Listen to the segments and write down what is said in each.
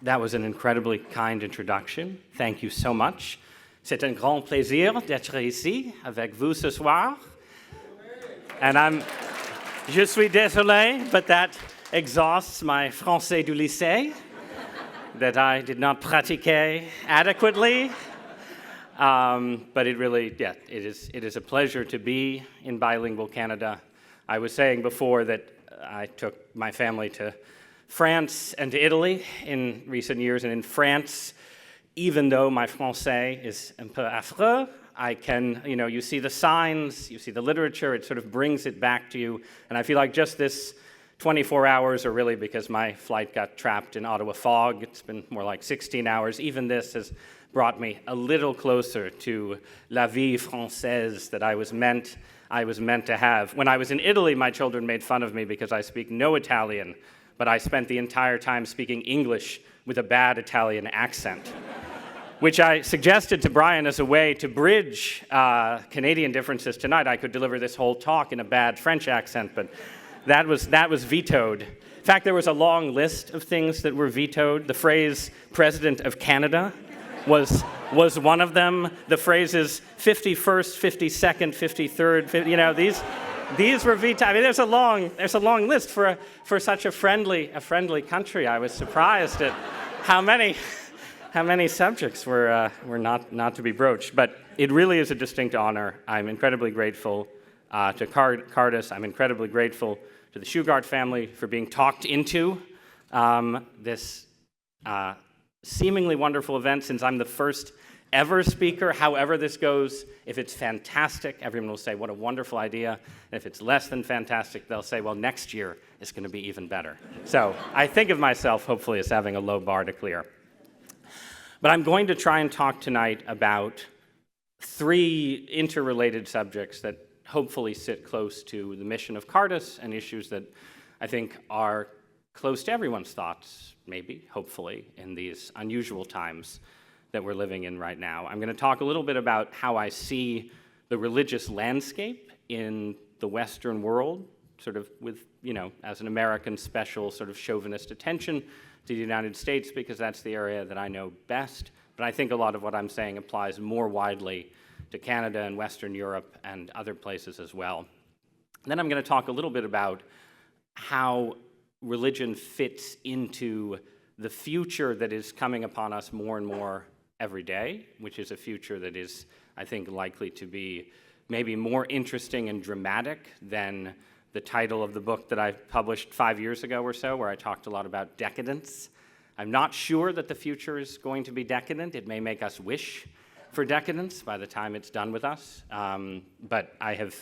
That was an incredibly kind introduction. Thank you so much. C'est un grand plaisir d'être ici avec vous ce soir. And je suis désolé, but that exhausts my français du lycée that I did not pratiquer adequately. But it really, it is a pleasure to be in bilingual Canada. I was saying before that I took my family to France and to Italy in recent years, and in France, even though my français is un peu affreux, I can, you see the signs, you see the literature, it sort of brings it back to you, and I feel like just this 24 hours, or really because my flight got trapped in Ottawa fog, it's been more like 16 hours, even this has brought me a little closer to la vie française that I was meant to have. When I was in Italy, my children made fun of me because I speak no Italian, but I spent the entire time speaking English with a bad Italian accent, which I suggested to Brian as a way to bridge Canadian differences tonight. I could deliver this whole talk in a bad French accent, but that was vetoed. In fact, there was a long list of things that were vetoed. The phrase President of Canada was one of them. The phrases 51st, 52nd, 53rd, these were vetoed. I mean, there's a long list for such a friendly country. I was surprised at how many subjects were not to be broached. But it really is a distinct honor. I'm incredibly grateful to Cardus. I'm incredibly grateful to the Shugart family for being talked into this seemingly wonderful event, since I'm the first ever speaker. However this goes, if it's fantastic, everyone will say, what a wonderful idea. And if it's less than fantastic, they'll say, well, next year is going to be even better. So I think of myself, hopefully, as having a low bar to clear. But I'm going to try and talk tonight about three interrelated subjects that hopefully sit close to the mission of Cardus and issues that I think are close to everyone's thoughts, maybe, hopefully, in these unusual times that we're living in right now. I'm going to talk a little bit about how I see the religious landscape in the Western world, sort of with, as an American special sort of chauvinist attention to the United States, because that's the area that I know best. But I think a lot of what I'm saying applies more widely to Canada and Western Europe and other places as well. And then I'm going to talk a little bit about how religion fits into the future that is coming upon us more and more every day, which is a future that is, I think, likely to be maybe more interesting and dramatic than the title of the book that I published 5 years ago or so, where I talked a lot about decadence. I'm not sure that the future is going to be decadent. It may make us wish for decadence by the time it's done with us, but I have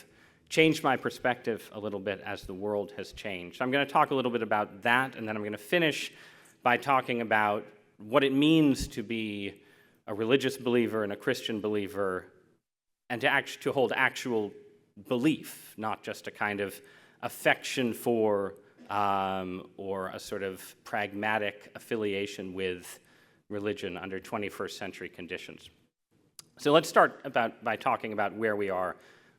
changed my perspective a little bit as the world has changed. So I'm going to talk a little bit about that, and then I'm going to finish by talking about what it means to be a religious believer and a Christian believer, and to hold actual belief, not just a kind of affection for or a sort of pragmatic affiliation with religion under 21st century conditions. So let's start by talking about where we are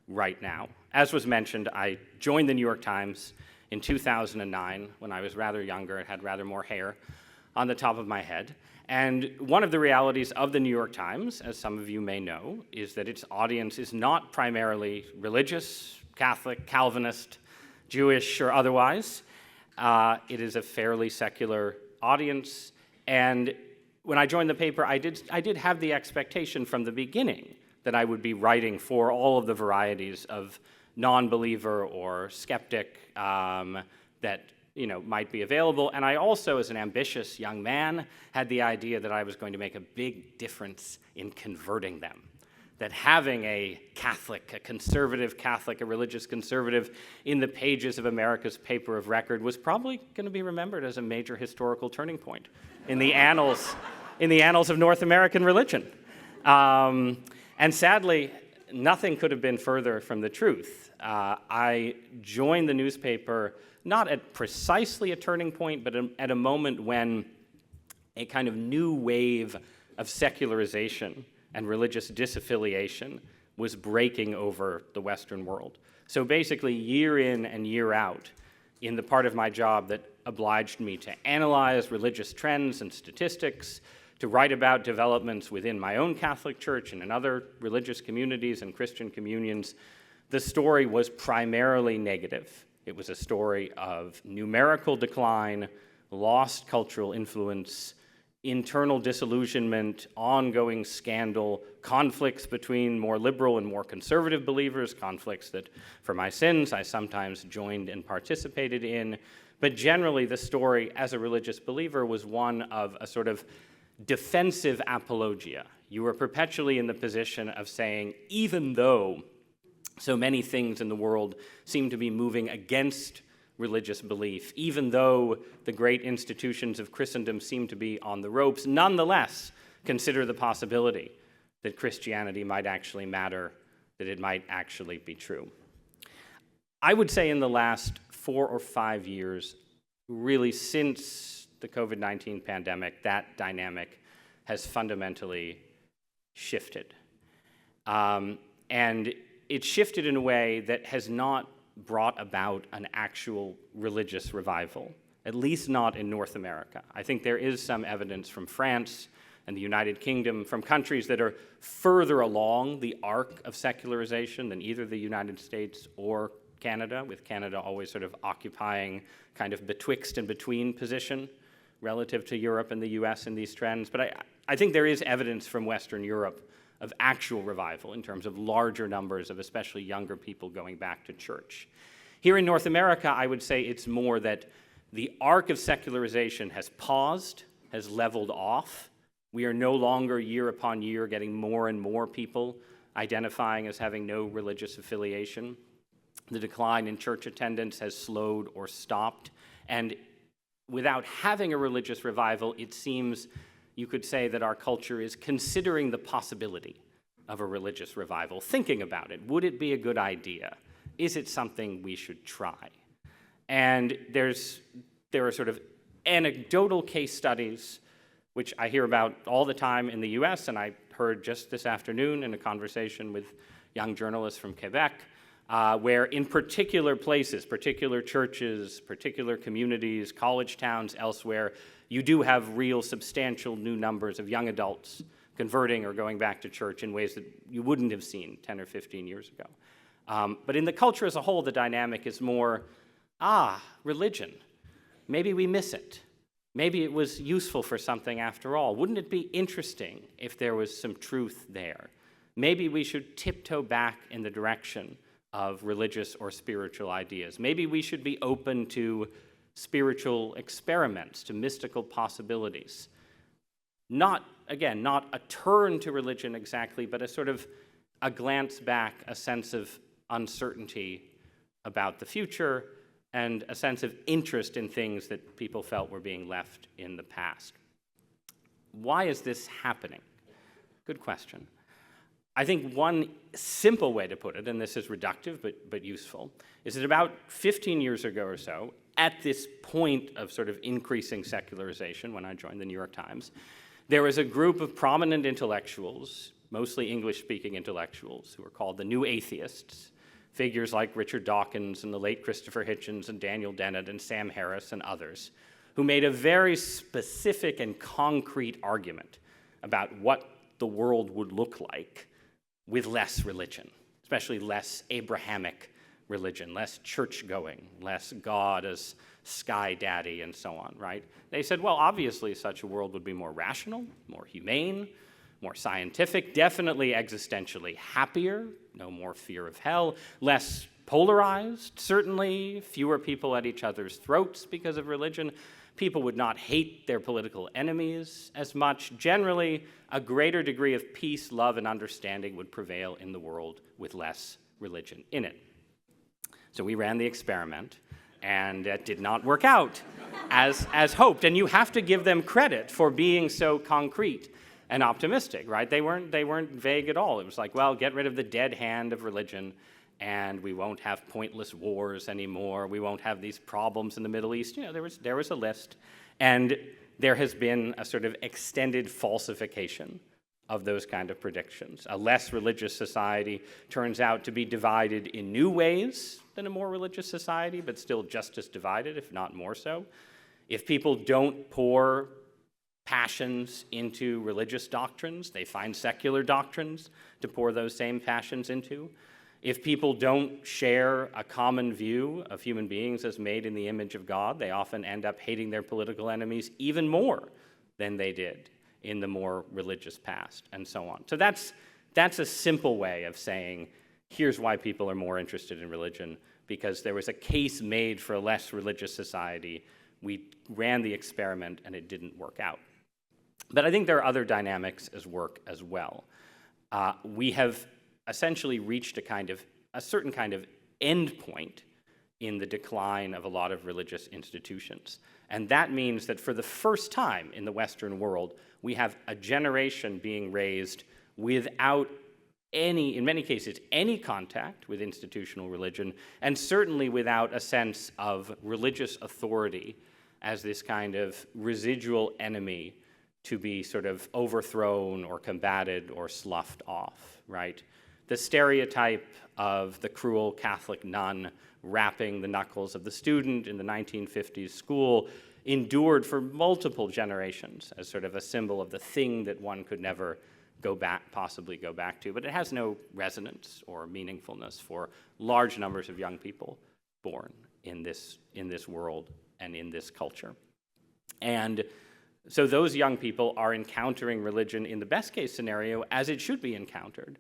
right now. As was mentioned, I joined the New York Times in 2009 when I was rather younger and had rather more hair on the top of my head. And one of the realities of the New York Times, as some of you may know, is that its audience is not primarily religious, Catholic, Calvinist, Jewish, or otherwise. It is a fairly secular audience. And when I joined the paper, I did have the expectation from the beginning that I would be writing for all of the varieties of non-believer or skeptic that might be available. And I also, as an ambitious young man, had the idea that I was going to make a big difference in converting them. That having a Catholic, a conservative Catholic, a religious conservative in the pages of America's paper of record was probably going to be remembered as a major historical turning point in the annals of North American religion. And sadly, nothing could have been further from the truth. I joined the newspaper not at precisely a turning point, but at a moment when a kind of new wave of secularization and religious disaffiliation was breaking over the Western world. So basically, year in and year out, in the part of my job that obliged me to analyze religious trends and statistics, to write about developments within my own Catholic Church and in other religious communities and Christian communions, the story was primarily negative. It was a story of numerical decline, lost cultural influence, internal disillusionment, ongoing scandal, conflicts between more liberal and more conservative believers, conflicts that, for my sins, I sometimes joined and participated in. But generally, the story as a religious believer was one of a sort of defensive apologia. You were perpetually in the position of saying, even though so many things in the world seem to be moving against religious belief, even though the great institutions of Christendom seem to be on the ropes, nonetheless consider the possibility that Christianity might actually matter, that it might actually be true. I would say in the last 4 or 5 years, really since the COVID-19 pandemic, that dynamic has fundamentally shifted. And it shifted in a way that has not brought about an actual religious revival, at least not in North America. I think there is some evidence from France and the United Kingdom, from countries that are further along the arc of secularization than either the United States or Canada, with Canada always sort of occupying kind of betwixt and between position relative to Europe and the US in these trends. But I think there is evidence from Western Europe of actual revival in terms of larger numbers of especially younger people going back to church. Here in North America, I would say it's more that the arc of secularization has paused, has leveled off. We are no longer year upon year getting more and more people identifying as having no religious affiliation. The decline in church attendance has slowed or stopped. And without having a religious revival, it seems you could say that our culture is considering the possibility of a religious revival, thinking about it. Would it be a good idea? Is it something we should try? And there are sort of anecdotal case studies, which I hear about all the time in the US, and I heard just this afternoon in a conversation with young journalists from Quebec, where in particular places, particular churches, particular communities, college towns, elsewhere, you do have real substantial new numbers of young adults converting or going back to church in ways that you wouldn't have seen 10 or 15 years ago. But in the culture as a whole, the dynamic is more, religion. Maybe we miss it. Maybe it was useful for something after all. Wouldn't it be interesting if there was some truth there? Maybe we should tiptoe back in the direction of religious or spiritual ideas. Maybe we should be open to spiritual experiments, to mystical possibilities. Not a turn to religion exactly, but a sort of a glance back, a sense of uncertainty about the future, and a sense of interest in things that people felt were being left in the past. Why is this happening? Good question. I think one simple way to put it, and this is reductive but useful, is that about 15 years ago or so, at this point of sort of increasing secularization, when I joined the New York Times, there was a group of prominent intellectuals, mostly English-speaking intellectuals, who were called the New Atheists, figures like Richard Dawkins and the late Christopher Hitchens and Daniel Dennett and Sam Harris and others, who made a very specific and concrete argument about what the world would look like with less religion, especially less Abrahamic religion, less church-going, less God as sky daddy, and so on, right? They said, well, obviously such a world would be more rational, more humane, more scientific, definitely existentially happier, no more fear of hell, less polarized, certainly fewer people at each other's throats because of religion. People would not hate their political enemies as much. Generally, a greater degree of peace, love, and understanding would prevail in the world with less religion in it. So we ran the experiment, and it did not work out as hoped. And you have to give them credit for being so concrete and optimistic, right? They weren't vague at all. It was like, well, get rid of the dead hand of religion, and we won't have pointless wars anymore. We won't have these problems in the Middle East. You know, there was a list, and there has been a sort of extended falsification of those kind of predictions. A less religious society turns out to be divided in new ways than a more religious society, but still just as divided, if not more so. If people don't pour passions into religious doctrines, they find secular doctrines to pour those same passions into. If people don't share a common view of human beings as made in the image of God, they often end up hating their political enemies even more than they did in the more religious past, and so on. So that's a simple way of saying, here's why people are more interested in religion, because there was a case made for a less religious society. We ran the experiment and it didn't work out. But I think there are other dynamics at work as well. We have essentially reached a certain kind of end point in the decline of a lot of religious institutions. And that means that for the first time in the Western world, we have a generation being raised without any, in many cases, any contact with institutional religion, and certainly without a sense of religious authority as this kind of residual enemy to be sort of overthrown or combated or sloughed off, right? The stereotype of the cruel Catholic nun rapping the knuckles of the student in the 1950s school endured for multiple generations as sort of a symbol of the thing that one could never possibly go back to, but it has no resonance or meaningfulness for large numbers of young people born in this world and in this culture. And so those young people are encountering religion in the best case scenario as it should be encountered,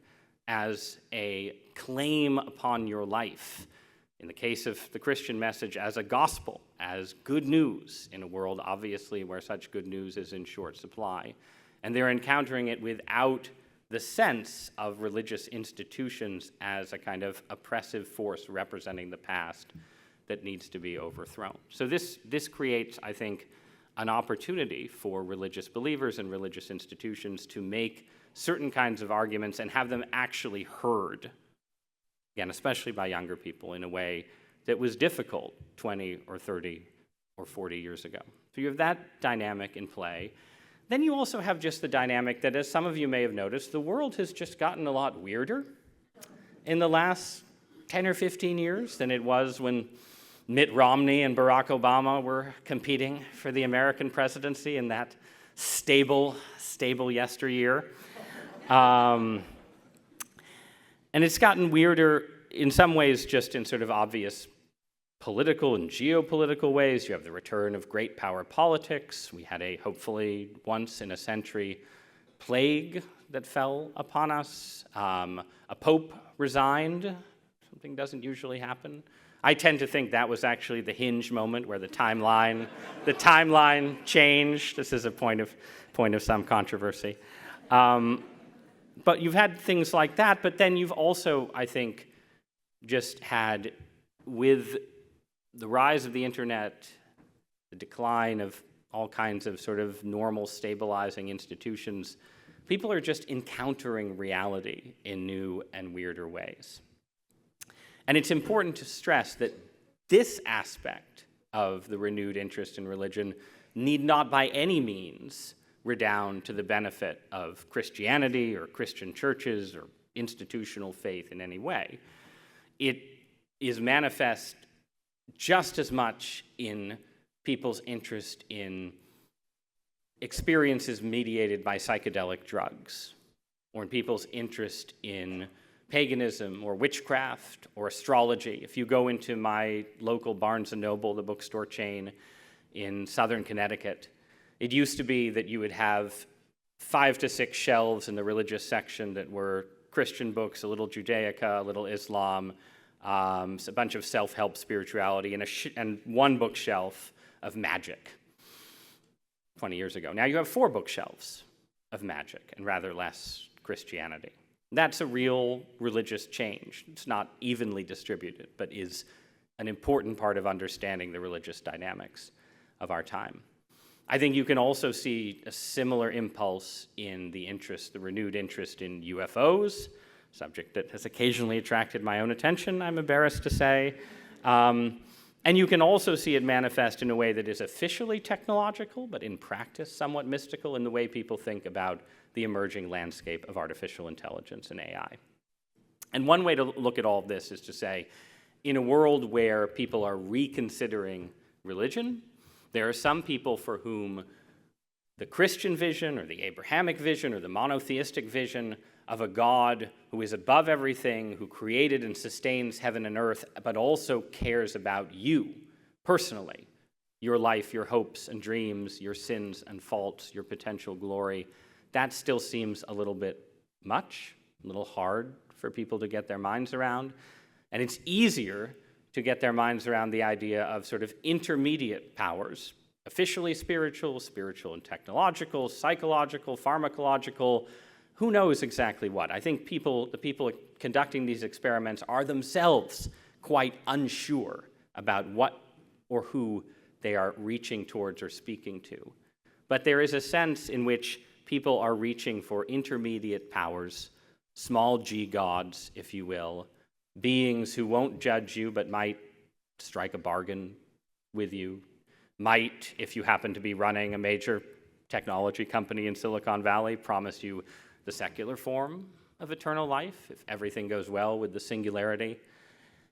as a claim upon your life. In the case of the Christian message, as a gospel, as good news in a world obviously where such good news is in short supply. And they're encountering it without the sense of religious institutions as a kind of oppressive force representing the past that needs to be overthrown. So this creates, I think, an opportunity for religious believers and religious institutions to make certain kinds of arguments and have them actually heard, again, especially by younger people, in a way that was difficult 20 or 30 or 40 years ago. So you have that dynamic in play. Then you also have just the dynamic that, as some of you may have noticed, the world has just gotten a lot weirder in the last 10 or 15 years than it was when Mitt Romney and Barack Obama were competing for the American presidency in that stable yesteryear. And it's gotten weirder in some ways just in sort of obvious political and geopolitical ways. You have the return of great power politics. We had a hopefully once in a century plague that fell upon us. A pope resigned. Something doesn't usually happen. I tend to think that was actually the hinge moment where the timeline changed. This is a point of some controversy. But you've had things like that, but then you've also, I think, just had, with the rise of the internet, the decline of all kinds of sort of normal stabilizing institutions, people are just encountering reality in new and weirder ways. And it's important to stress that this aspect of the renewed interest in religion need not by any means redound to the benefit of Christianity or Christian churches or institutional faith in any way. It is manifest just as much in people's interest in experiences mediated by psychedelic drugs, or in people's interest in paganism or witchcraft or astrology. If you go into my local Barnes & Noble, the bookstore chain in southern Connecticut, it used to be that you would have 5 to 6 shelves in the religious section that were Christian books, a little Judaica, a little Islam, a bunch of self-help spirituality, and one bookshelf of magic 20 years ago. Now you have 4 bookshelves of magic and rather less Christianity. That's a real religious change. It's not evenly distributed, but is an important part of understanding the religious dynamics of our time. I think you can also see a similar impulse in the renewed interest in UFOs, a subject that has occasionally attracted my own attention, I'm embarrassed to say. And you can also see it manifest in a way that is officially technological, but in practice somewhat mystical in the way people think about the emerging landscape of artificial intelligence and AI. And one way to look at all of this is to say, in a world where people are reconsidering religion, There are some people for whom the Christian vision or the Abrahamic vision or the monotheistic vision of a God who is above everything, who created and sustains heaven and earth, but also cares about you personally, your life, your hopes and dreams, your sins and faults, your potential glory, that still seems a little bit much, a little hard for people to get their minds around. And it's easier to get their minds around the idea of sort of intermediate powers, officially spiritual, spiritual and technological, psychological, pharmacological, who knows exactly what. I think the people conducting these experiments are themselves quite unsure about what or who they are reaching towards or speaking to. But there is a sense in which people are reaching for intermediate powers, small g gods, if you will, beings who won't judge you but might strike a bargain with you, might, if you happen to be running a major technology company in Silicon Valley, promise you the secular form of eternal life if everything goes well with the singularity.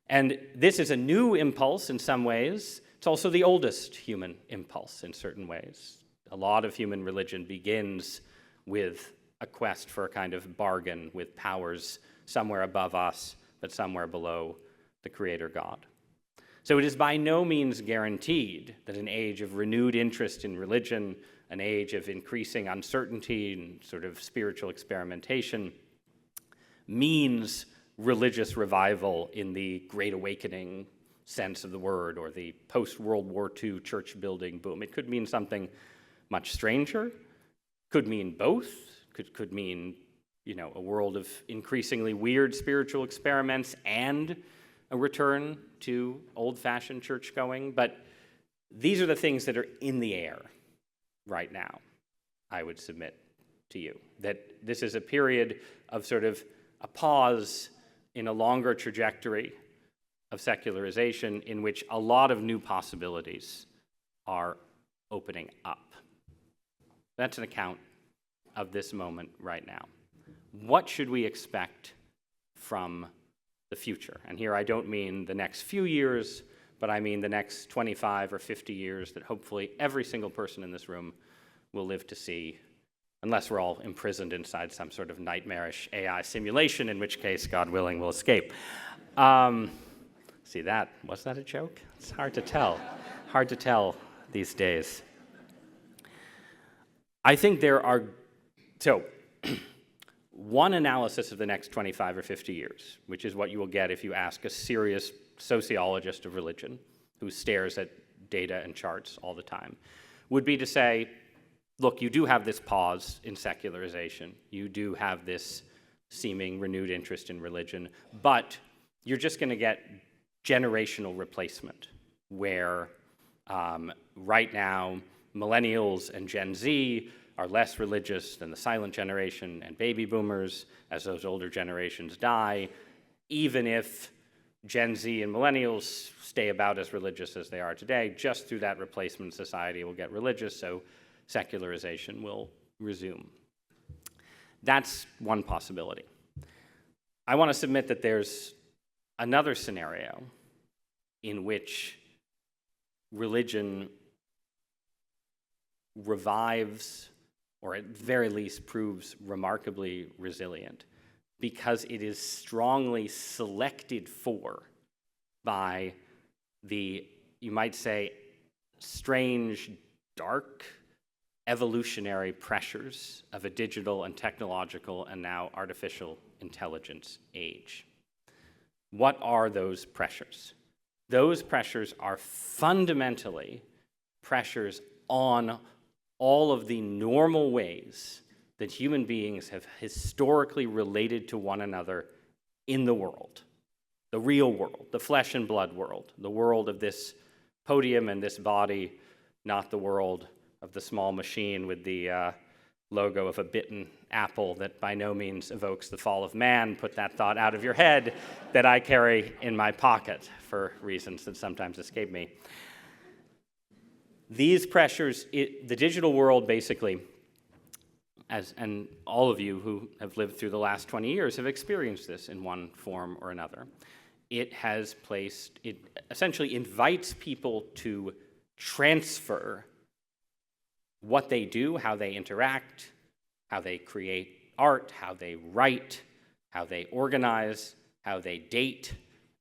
And this is a new impulse in some ways. It's also the oldest human impulse in certain ways. A lot of human religion begins with a quest for a kind of bargain with powers somewhere above us, but somewhere below the Creator God. So it is by no means guaranteed that an age of renewed interest in religion, an age of increasing uncertainty and sort of spiritual experimentation, means religious revival in the Great Awakening sense of the word, or the post-World War II church-building boom. It could mean something much stranger, could mean both, could mean, a world of increasingly weird spiritual experiments and a return to old-fashioned church-going. But these are the things that are in the air right now, I would submit to you, that this is a period of sort of a pause in a longer trajectory of secularization in which a lot of new possibilities are opening up. That's an account of this moment right now. What should we expect from the future? And here I don't mean the next few years, but I mean the next 25 or 50 years that hopefully every single person in this room will live to see, unless we're all imprisoned inside some sort of nightmarish AI simulation, in which case, God willing, we'll escape. See that? Was that a joke? It's hard to tell. Hard to tell these days. I think there are, one analysis of the next 25 or 50 years, which is what you will get if you ask a serious sociologist of religion who stares at data and charts all the time, would be to say, look, you do have this pause in secularization. You do have this seeming renewed interest in religion, but you're just going to get generational replacement, where right now millennials and Gen Z are less religious than the silent generation and baby boomers as those older generations die. Even if Gen Z and millennials stay about as religious as they are today, just through that replacement, society will get religious, so secularization will resume. That's one possibility. I want to submit that there's another scenario in which religion revives, or at the very least proves remarkably resilient, because it is strongly selected for by the, you might say, strange, dark, evolutionary pressures of a digital and technological and now artificial intelligence age. What are those pressures? Those pressures are fundamentally pressures on all of the normal ways that human beings have historically related to one another in the world, the real world, the flesh and blood world, the world of this podium and this body, not the world of the small machine with the logo of a bitten apple that by no means evokes the fall of man. Put that thought out of your head, that I carry in my pocket for reasons that sometimes escape me. These pressures, the digital world basically, and all of you who have lived through the last 20 years have experienced this in one form or another. It essentially invites people to transfer what they do, how they interact, how they create art, how they write, how they organize, how they date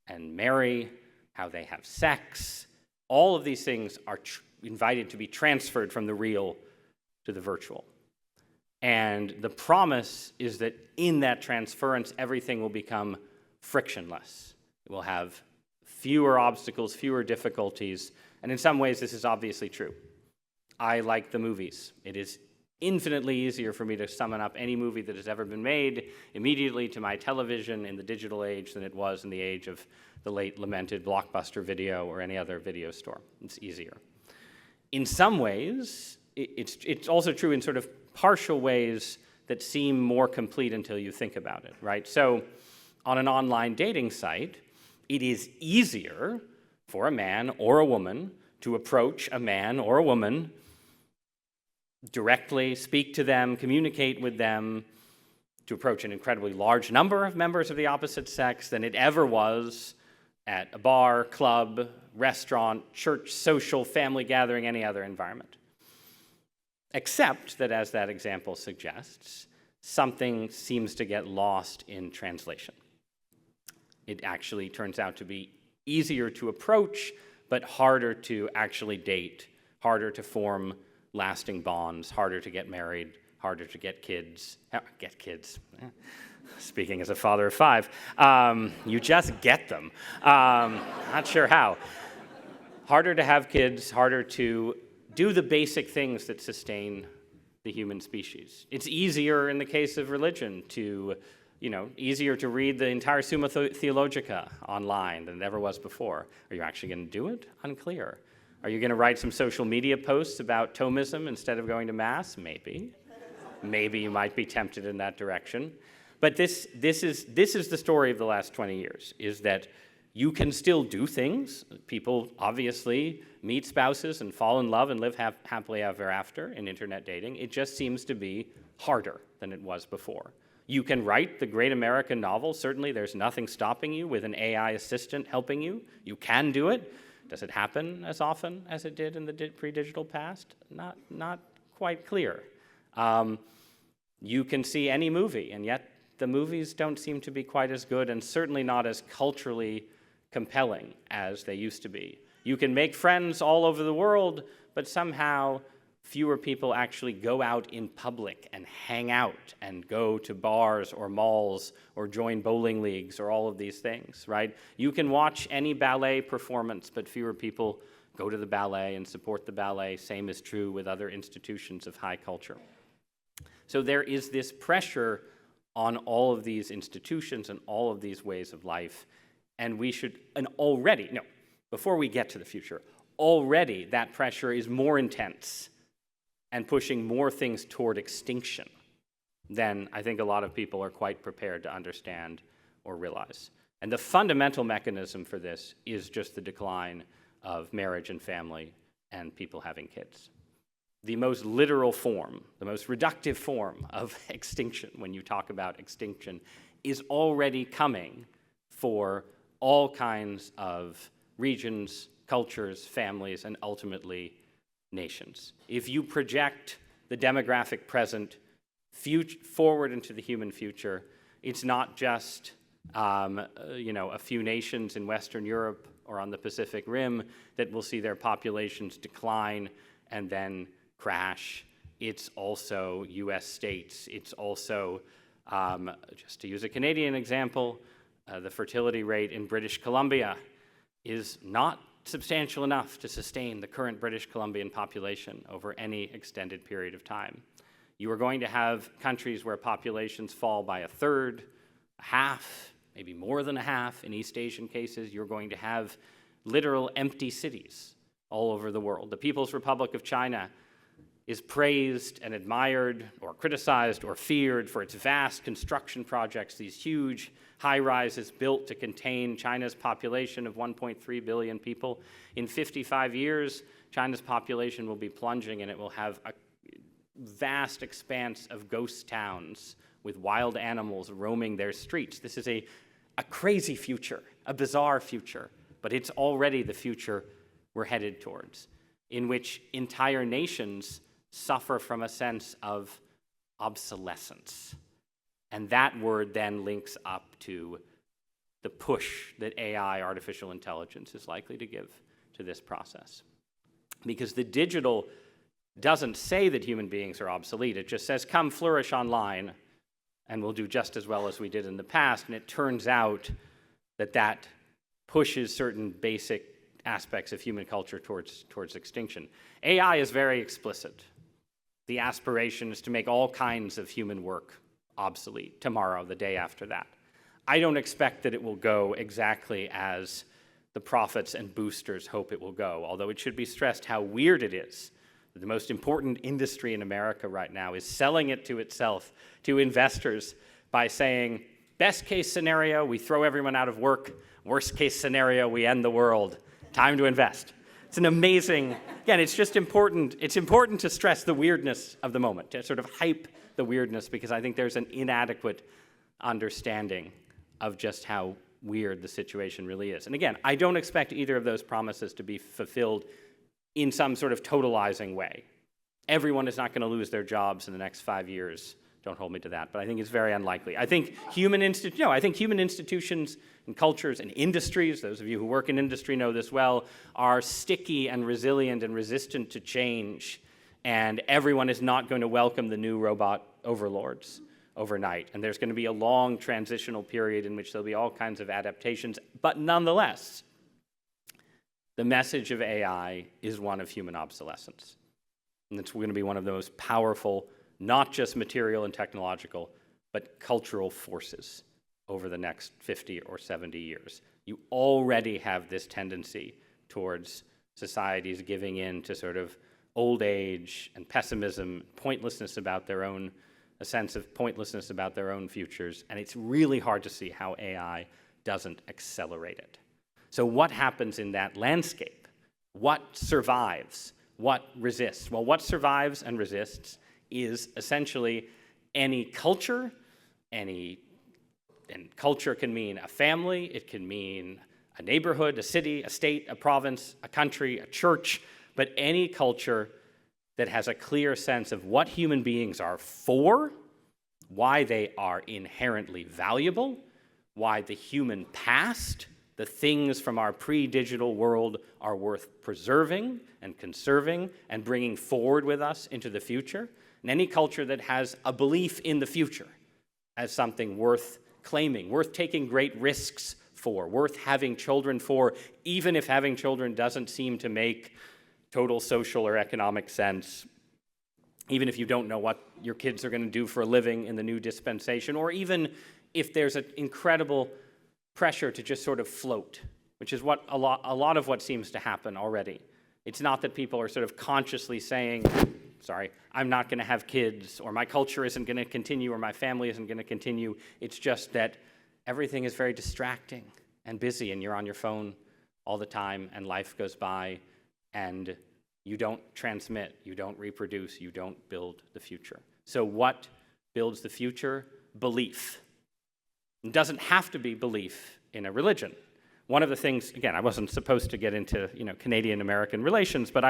and marry, how they have sex. All of these things are invited to be transferred from the real to the virtual. And the promise is that in that transference, everything will become frictionless. It will have fewer obstacles, fewer difficulties, and in some ways this is obviously true. I like the movies. It is infinitely easier for me to summon up any movie that has ever been made immediately to my television in the digital age than it was in the age of the late lamented Blockbuster Video or any other video store. It's easier. In some ways, it's also true in sort of partial ways that seem more complete until you think about it, right? So on an online dating site, it is easier for a man or a woman to approach a man or a woman directly, speak to them, communicate with them, to approach an incredibly large number of members of the opposite sex than it ever was at a bar, club, restaurant, church, social, family gathering, any other environment. Except that, as that example suggests, something seems to get lost in translation. It actually turns out to be easier to approach, but harder to actually date, harder to form lasting bonds, harder to get married, harder to get kids. Speaking as a father of 5, you just get them. Not sure how. Harder to have kids, harder to do the basic things that sustain the human species. It's easier in the case of religion to, easier to read the entire Summa Theologica online than it ever was before. Are you actually going to do it? Unclear. Are you going to write some social media posts about Thomism instead of going to Mass? Maybe. Maybe you might be tempted in that direction. But this is the story of the last 20 years, is that you can still do things. People obviously meet spouses and fall in love and live happily ever after in internet dating. It just seems to be harder than it was before. You can write the great American novel. Certainly there's nothing stopping you with an AI assistant helping you. You can do it. Does it happen as often as it did in the pre-digital past? Not quite clear. You can see any movie, and yet the movies don't seem to be quite as good and certainly not as culturally compelling as they used to be. You can make friends all over the world, but somehow fewer people actually go out in public and hang out and go to bars or malls or join bowling leagues or all of these things, right? You can watch any ballet performance, but fewer people go to the ballet and support the ballet. Same is true with other institutions of high culture. So there is this pressure on all of these institutions and all of these ways of life, and we should, before we get to the future, already that pressure is more intense and pushing more things toward extinction than I think a lot of people are quite prepared to understand or realize. And the fundamental mechanism for this is just the decline of marriage and family and people having kids. The most literal form, the most reductive form of extinction, when you talk about extinction, is already coming for all kinds of regions, cultures, families, and ultimately nations. If you project the demographic present forward into the human future, it's not just a few nations in Western Europe or on the Pacific Rim that will see their populations decline and then crash. It's also US states. It's also, just to use a Canadian example, the fertility rate in British Columbia is not substantial enough to sustain the current British Columbian population over any extended period of time. You are going to have countries where populations fall by a third, a half, maybe more than a half. In East Asian cases, you're going to have literal empty cities all over the world. The People's Republic of China is praised and admired or criticized or feared for its vast construction projects, these huge high-rises built to contain China's population of 1.3 billion people. In 55 years, China's population will be plunging and it will have a vast expanse of ghost towns with wild animals roaming their streets. This is a crazy future, a bizarre future, but it's already the future we're headed towards. in which entire nations suffer from a sense of obsolescence. And that word then links up to the push that AI, artificial intelligence, is likely to give to this process. Because the digital doesn't say that human beings are obsolete. It just says, come flourish online, and we'll do just as well as we did in the past. And it turns out that that pushes certain basic aspects of human culture towards extinction. AI is very explicit. The aspiration is to make all kinds of human work obsolete tomorrow, the day after that. I don't expect that it will go exactly as the prophets and boosters hope it will go, although it should be stressed how weird it is that the most important industry in America right now is selling it to itself, to investors, by saying, best case scenario, we throw everyone out of work. Worst case scenario, we end the world. Time to invest. It's an amazing, again, it's just important. It's important to stress the weirdness of the moment, to sort of hype the weirdness, because I think there's an inadequate understanding of just how weird the situation really is. And again, I don't expect either of those promises to be fulfilled in some sort of totalizing way. Everyone is not going to lose their jobs in the next 5 years. Don't hold me to that, but I think it's very unlikely. I think human institutions and cultures and industries, those of you who work in industry know this well, are sticky and resilient and resistant to change, and everyone is not going to welcome the new robot overlords overnight. And there's going to be a long transitional period in which there'll be all kinds of adaptations, but nonetheless, the message of AI is one of human obsolescence. And it's going to be one of the most powerful, not just material and technological, but cultural forces over the next 50 or 70 years. You already have this tendency towards societies giving in to sort of old age and pessimism, pointlessness about their own, a sense of pointlessness about their own futures, and it's really hard to see how AI doesn't accelerate it. So what happens in that landscape? What survives? What resists? Well, what survives and resists is essentially any culture, and culture can mean a family, it can mean a neighborhood, a city, a state, a province, a country, a church, but any culture that has a clear sense of what human beings are for, why they are inherently valuable, why the human past, the things from our pre-digital world, are worth preserving and conserving and bringing forward with us into the future. And any culture that has a belief in the future as something worth claiming, worth taking great risks for, worth having children for, even if having children doesn't seem to make total social or economic sense, even if you don't know what your kids are going to do for a living in the new dispensation, or even if there's an incredible pressure to just sort of float, which is what a lot of what seems to happen already. It's not that people are sort of consciously saying, sorry, I'm not going to have kids, or my culture isn't going to continue, or my family isn't going to continue. It's just that everything is very distracting and busy, and you're on your phone all the time, and life goes by, and you don't transmit, you don't reproduce, you don't build the future. So what builds the future? Belief. It doesn't have to be belief in a religion. One of the things, again, I wasn't supposed to get into Canadian-American relations, but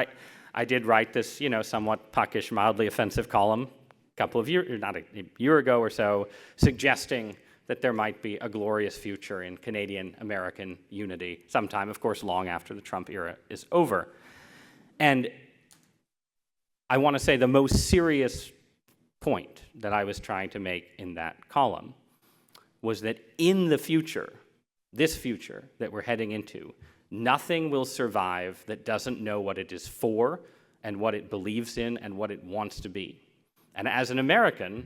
I did write this somewhat puckish, mildly offensive column a year ago or so, suggesting that there might be a glorious future in Canadian-American unity sometime, of course, long after the Trump era is over. And I want to say the most serious point that I was trying to make in that column was that in the future, this future that we're heading into, nothing will survive that doesn't know what it is for and what it believes in and what it wants to be. And as an American,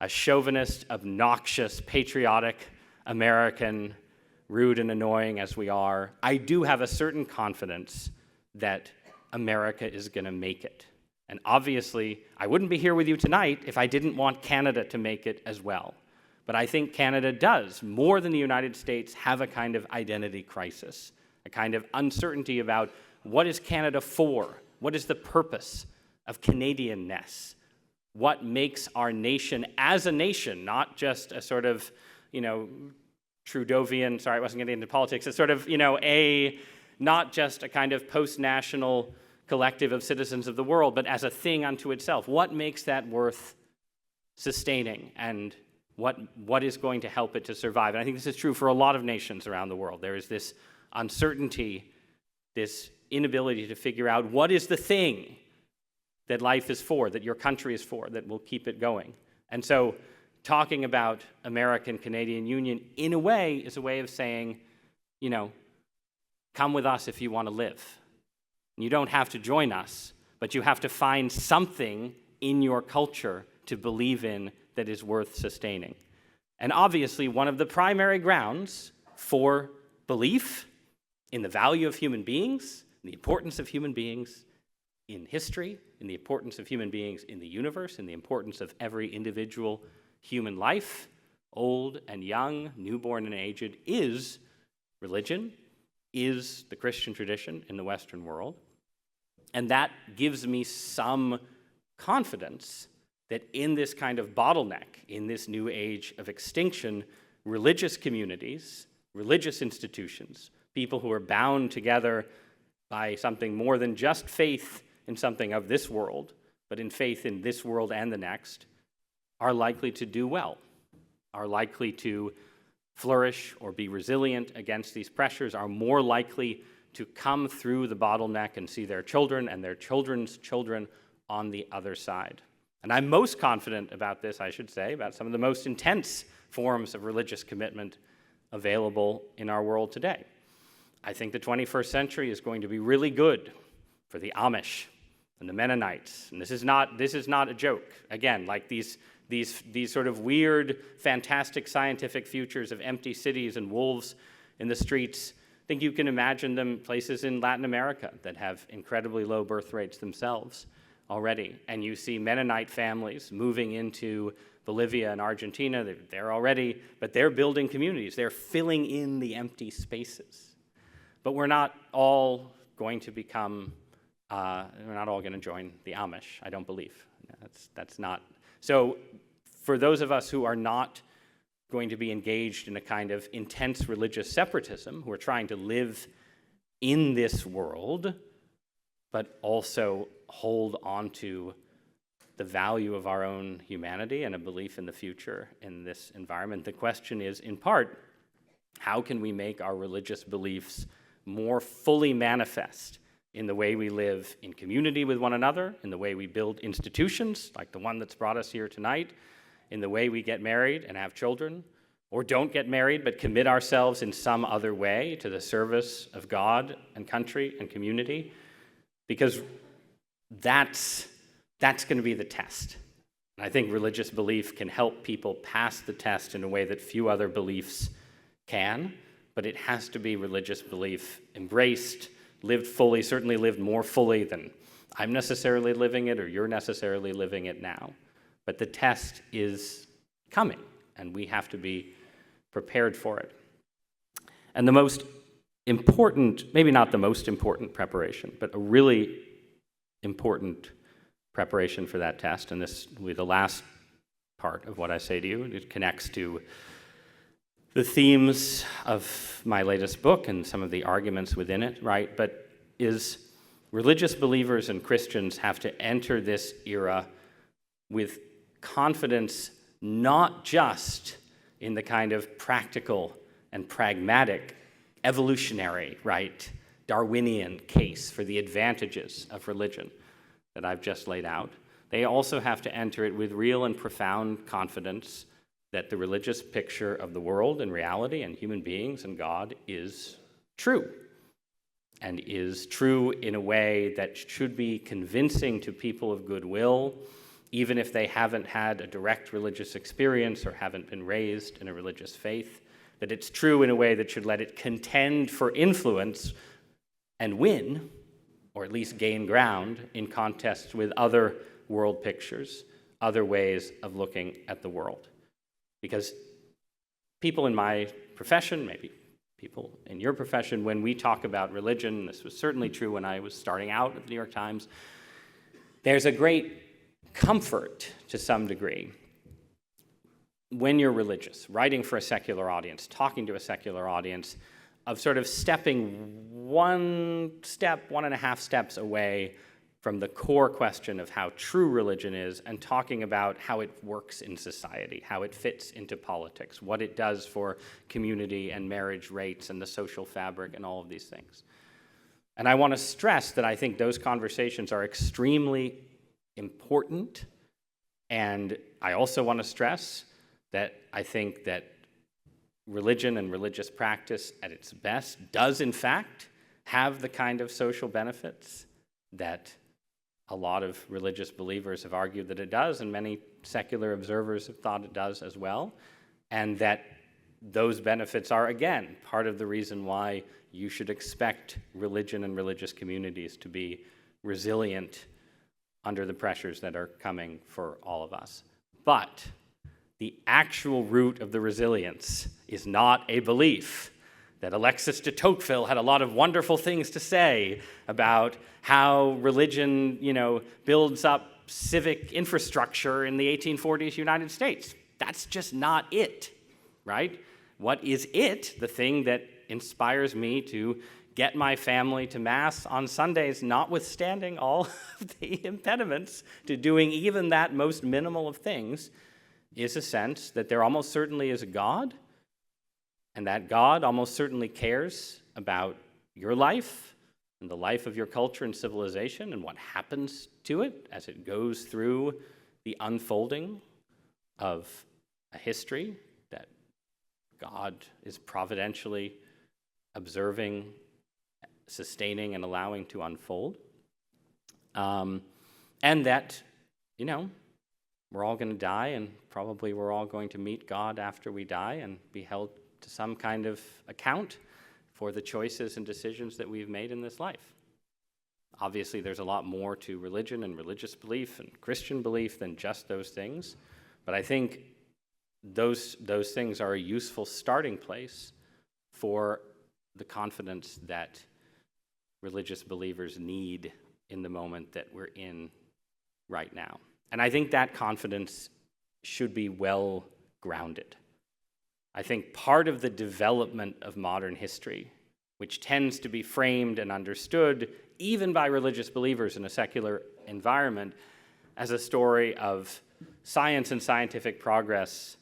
a chauvinist, obnoxious, patriotic American, rude and annoying as we are, I do have a certain confidence that America is going to make it. And obviously, I wouldn't be here with you tonight if I didn't want Canada to make it as well. But I think Canada does, more than the United States, have a kind of identity crisis, a kind of uncertainty about what is Canada for? What is the purpose of Canadianness? What makes our nation as a nation, not just a sort of, Trudeauvian, sorry, I wasn't getting into politics, it's sort of, not just a kind of post-national collective of citizens of the world, but as a thing unto itself. What makes that worth sustaining, and what is going to help it to survive? And I think this is true for a lot of nations around the world. There is this uncertainty, this inability to figure out what is the thing that life is for, that your country is for, that will keep it going. And so talking about American-Canadian Union, in a way, is a way of saying, you know, come with us if you want to live. You don't have to join us, but you have to find something in your culture to believe in that is worth sustaining. And obviously, one of the primary grounds for belief in the value of human beings, the importance of human beings in history, in the importance of human beings in the universe, in the importance of every individual human life, old and young, newborn and aged, is religion, is the Christian tradition in the Western world. And that gives me some confidence that in this kind of bottleneck, in this new age of extinction, religious communities, religious institutions, people who are bound together by something more than just faith in something of this world, but in faith in this world and the next, are likely to do well, are likely to flourish or be resilient against these pressures, are more likely to come through the bottleneck and see their children and their children's children on the other side. And I'm most confident about this, I should say, about some of the most intense forms of religious commitment available in our world today. I think the 21st century is going to be really good for the Amish and the Mennonites. And this is not a joke. Again, like these sort of weird, fantastic scientific futures of empty cities and wolves in the streets. I think you can imagine them places in Latin America that have incredibly low birth rates themselves already. And you see Mennonite families moving into Bolivia and Argentina. They're already, but they're building communities. They're filling in the empty spaces. But we're not all going to become, we're not all going to join the Amish, I don't believe. That's not. So for those of us who are not going to be engaged in a kind of intense religious separatism, who are trying to live in this world, but also hold on to the value of our own humanity and a belief in the future in this environment, the question is, in part, how can we make our religious beliefs more fully manifest in the way we live in community with one another, in the way we build institutions, like the one that's brought us here tonight, in the way we get married and have children, or don't get married but commit ourselves in some other way to the service of God and country and community, because that's going to be the test. And I think religious belief can help people pass the test in a way that few other beliefs can, but it has to be religious belief embraced, lived fully, certainly lived more fully than I'm necessarily living it or you're necessarily living it now. But the test is coming, and we have to be prepared for it. And the most important, maybe not the most important preparation, but a really important preparation for that test, and this will be the last part of what I say to you, it connects to the themes of my latest book and some of the arguments within it, right? But is religious believers and Christians have to enter this era with confidence, not just in the kind of practical and pragmatic, evolutionary, right, Darwinian case for the advantages of religion that I've just laid out. They also have to enter it with real and profound confidence that the religious picture of the world and reality and human beings and God is true, and is true in a way that should be convincing to people of goodwill, even if they haven't had a direct religious experience or haven't been raised in a religious faith, that it's true in a way that should let it contend for influence and win, or at least gain ground, in contests with other world pictures, other ways of looking at the world. Because people in my profession, maybe people in your profession, when we talk about religion, this was certainly true when I was starting out at the New York Times, there's a great comfort to some degree when you're religious, writing for a secular audience, talking to a secular audience, of sort of stepping one and a half steps away from the core question of how true religion is and talking about how it works in society, how it fits into politics, what it does for community and marriage rates and the social fabric and all of these things. And I want to stress that I think those conversations are extremely important, and I also want to stress that I think that religion and religious practice at its best does in fact have the kind of social benefits that a lot of religious believers have argued that it does, and many secular observers have thought it does as well, and that those benefits are, again, part of the reason why you should expect religion and religious communities to be resilient under the pressures that are coming for all of us. But the actual root of the resilience is not a belief that Alexis de Tocqueville had a lot of wonderful things to say about how religion, builds up civic infrastructure in the 1840s United States. That's just not it, right? What is it, the thing that inspires me to get my family to Mass on Sundays, notwithstanding all of the impediments to doing even that most minimal of things, is a sense that there almost certainly is a God, and that God almost certainly cares about your life and the life of your culture and civilization and what happens to it as it goes through the unfolding of a history that God is providentially observing, sustaining, and allowing to unfold. And that, we're all going to die, and probably we're all going to meet God after we die and be held to some kind of account for the choices and decisions that we've made in this life. Obviously, there's a lot more to religion and religious belief and Christian belief than just those things, but I think those things are a useful starting place for the confidence that religious believers need in the moment that we're in right now. And I think that confidence should be well grounded. I think part of the development of modern history, which tends to be framed and understood even by religious believers in a secular environment as a story of science and scientific progress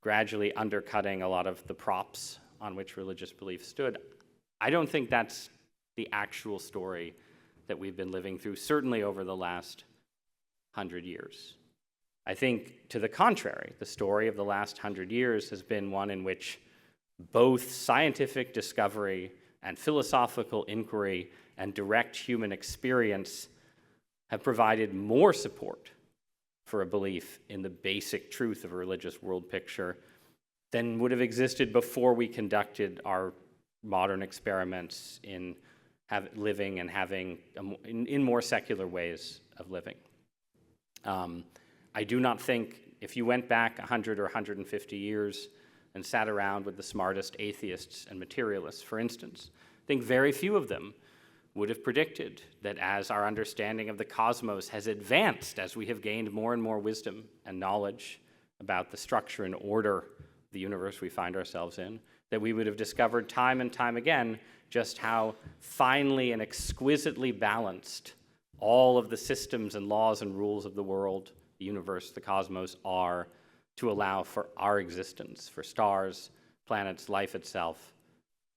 gradually undercutting a lot of the props on which religious belief stood, I don't think that's the actual story that we've been living through, certainly over the last 100 years. I think, to the contrary, the story of the last 100 years has been one in which both scientific discovery and philosophical inquiry and direct human experience have provided more support for a belief in the basic truth of a religious world picture than would have existed before we conducted our modern experiments in living and having in more secular ways of living. I do not think, if you went back 100 or 150 years and sat around with the smartest atheists and materialists, for instance, I think very few of them would have predicted that as our understanding of the cosmos has advanced, as we have gained more and more wisdom and knowledge about the structure and order of the universe we find ourselves in, that we would have discovered time and time again just how finely and exquisitely balanced all of the systems and laws and rules of the world, the universe, the cosmos are to allow for our existence, for stars, planets, life itself,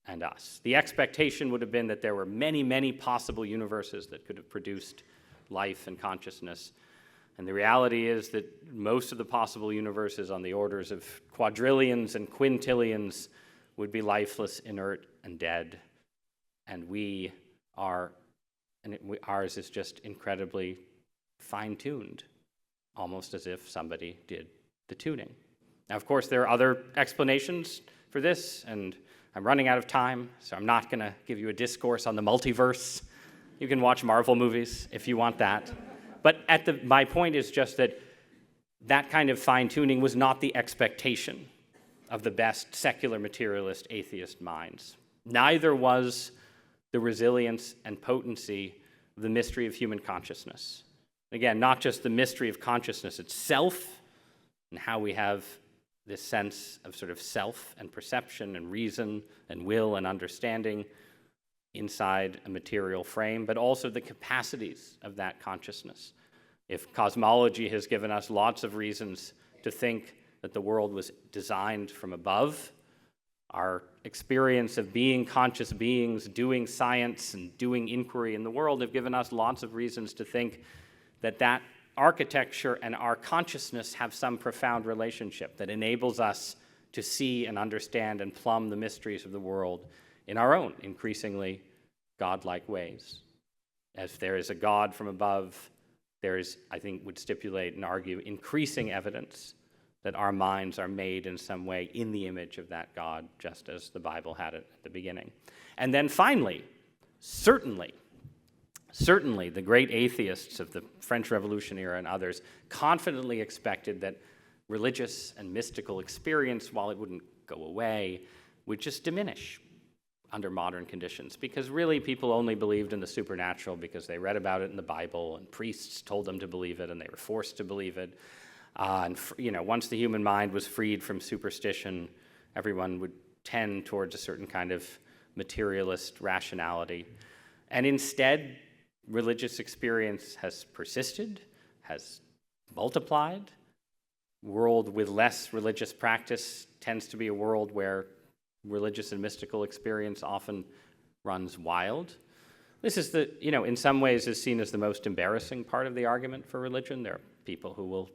and us. The expectation would have been that there were many, many possible universes that could have produced life and consciousness. And the reality is that most of the possible universes on the orders of quadrillions and quintillions would be lifeless, inert, and dead. And ours is just incredibly fine-tuned, almost as if somebody did the tuning. Now, of course, there are other explanations for this, and I'm running out of time, so I'm not going to give you a discourse on the multiverse. You can watch Marvel movies if you want that. But my point is just that kind of fine-tuning was not the expectation of the best secular materialist atheist minds. Neither was the resilience and potency of the mystery of human consciousness. Again, not just the mystery of consciousness itself and how we have this sense of sort of self and perception and reason and will and understanding inside a material frame, but also the capacities of that consciousness. If cosmology has given us lots of reasons to think that the world was designed from above, our experience of being conscious beings, doing science and doing inquiry in the world have given us lots of reasons to think that that architecture and our consciousness have some profound relationship that enables us to see and understand and plumb the mysteries of the world in our own increasingly godlike ways. As there is a God from above, there is, I think, would stipulate and argue, increasing evidence that our minds are made in some way in the image of that God, just as the Bible had it at the beginning. And then finally, certainly, the great atheists of the French Revolution era and others confidently expected that religious and mystical experience, while it wouldn't go away, would just diminish under modern conditions, because really people only believed in the supernatural because they read about it in the Bible and priests told them to believe it and they were forced to believe it. Once the human mind was freed from superstition, everyone would tend towards a certain kind of materialist rationality. And instead, religious experience has persisted, has multiplied. World with less religious practice tends to be a world where religious and mystical experience often runs wild. This is in some ways is seen as the most embarrassing part of the argument for religion. There are people who will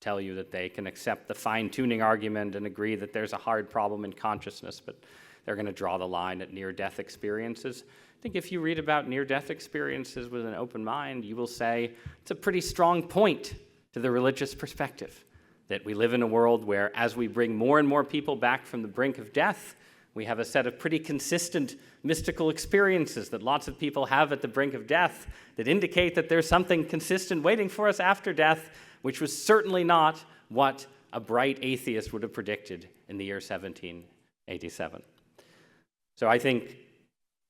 tell you that they can accept the fine-tuning argument and agree that there's a hard problem in consciousness, but they're going to draw the line at near-death experiences. I think if you read about near-death experiences with an open mind, you will say it's a pretty strong point to the religious perspective, that we live in a world where as we bring more and more people back from the brink of death, we have a set of pretty consistent mystical experiences that lots of people have at the brink of death that indicate that there's something consistent waiting for us after death, which was certainly not what a bright atheist would have predicted in the year 1787. So I think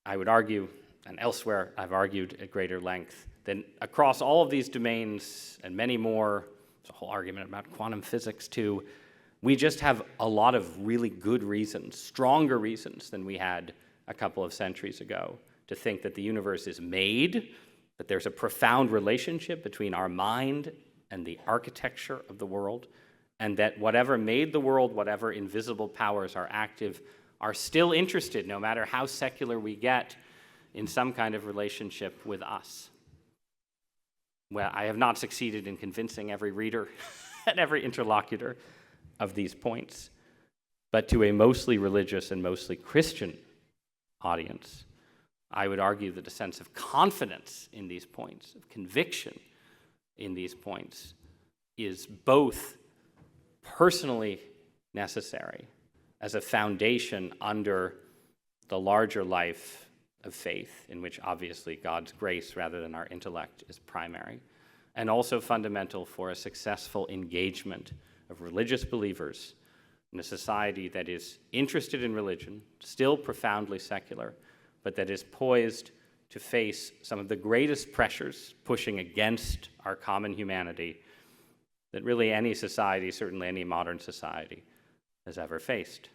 I would argue, and elsewhere I've argued at greater length, that across all of these domains and many more, there's a whole argument about quantum physics too, we just have a lot of really good reasons, stronger reasons than we had a couple of centuries ago, to think that the universe is made, that there's a profound relationship between our mind and the architecture of the world, and that whatever made the world, whatever invisible powers are active, are still interested, no matter how secular we get, in some kind of relationship with us. Well, I have not succeeded in convincing every reader and every interlocutor of these points, but to a mostly religious and mostly Christian audience, I would argue that a sense of confidence in these points, of conviction in these points, is both personally necessary as a foundation under the larger life of faith, in which obviously God's grace rather than our intellect is primary, and also fundamental for a successful engagement of religious believers in a society that is interested in religion, still profoundly secular, but that is poised to face some of the greatest pressures pushing against our common humanity that really any society, certainly any modern society, has ever faced.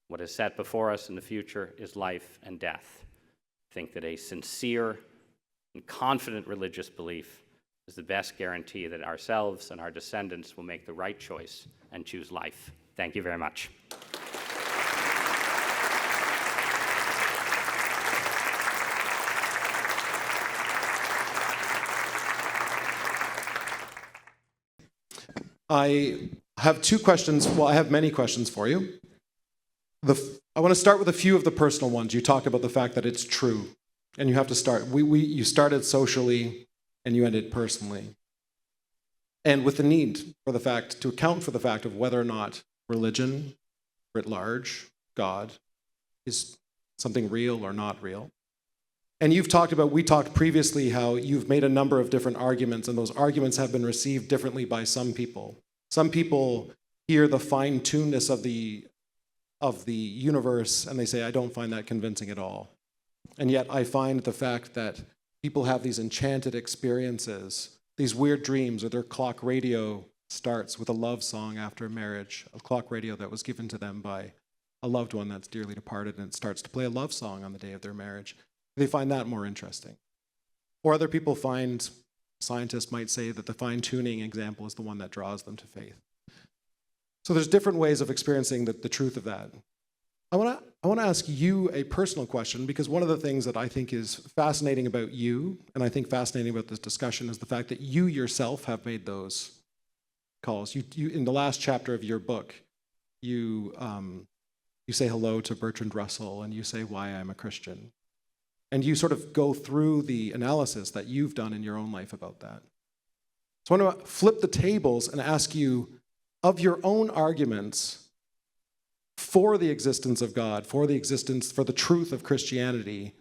What is set before us in the future is life and death. I think that a sincere and confident religious belief is the best guarantee that ourselves and our descendants will make the right choice and choose life. Thank you very much. I have two questions. Well, I have many questions for you. I want to start with a few of the personal ones. You talk about the fact that it's true, and you have to start. You started socially, and you ended personally. And with the need for the fact, to account for the fact of whether or not religion, writ large, God, is something real or not real. And we talked previously how you've made a number of different arguments, and those arguments have been received differently by some people. Some people hear the fine-tunedness of the universe, and they say, I don't find that convincing at all. And yet I find the fact that people have these enchanted experiences, these weird dreams, or their clock radio starts with a love song after a marriage, a clock radio that was given to them by a loved one that's dearly departed, and it starts to play a love song on the day of their marriage. They find that more interesting. Or other people find, scientists might say that the fine-tuning example is the one that draws them to faith. So there's different ways of experiencing the truth of that. I want to ask you a personal question, because one of the things that I think is fascinating about you, and I think fascinating about this discussion, is the fact that you yourself have made those calls. You in the last chapter of your book, you say hello to Bertrand Russell, and you say why I'm a Christian. And you sort of go through the analysis that you've done in your own life about that. So I want to flip the tables and ask you, of your own arguments for the existence of God, for the truth of Christianity,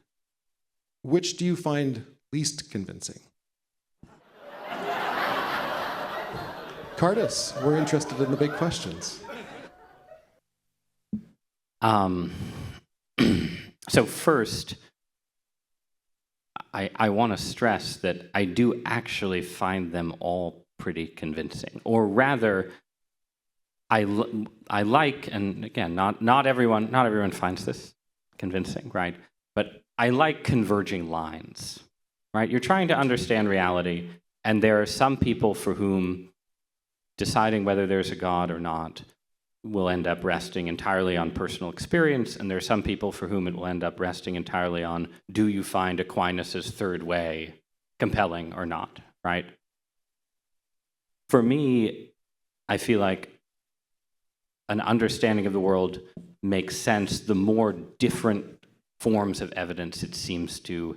which do you find least convincing? Cardus, we're interested in the big questions. So first, I want to stress that I do actually find them all pretty convincing. Or rather, I like, and again, not everyone finds this convincing, right? But I like converging lines, right? You're trying to understand reality, and there are some people for whom deciding whether there's a God or not will end up resting entirely on personal experience, and there are some people for whom it will end up resting entirely on, do you find Aquinas' third way compelling or not, right? For me, I feel like an understanding of the world makes sense the more different forms of evidence it seems to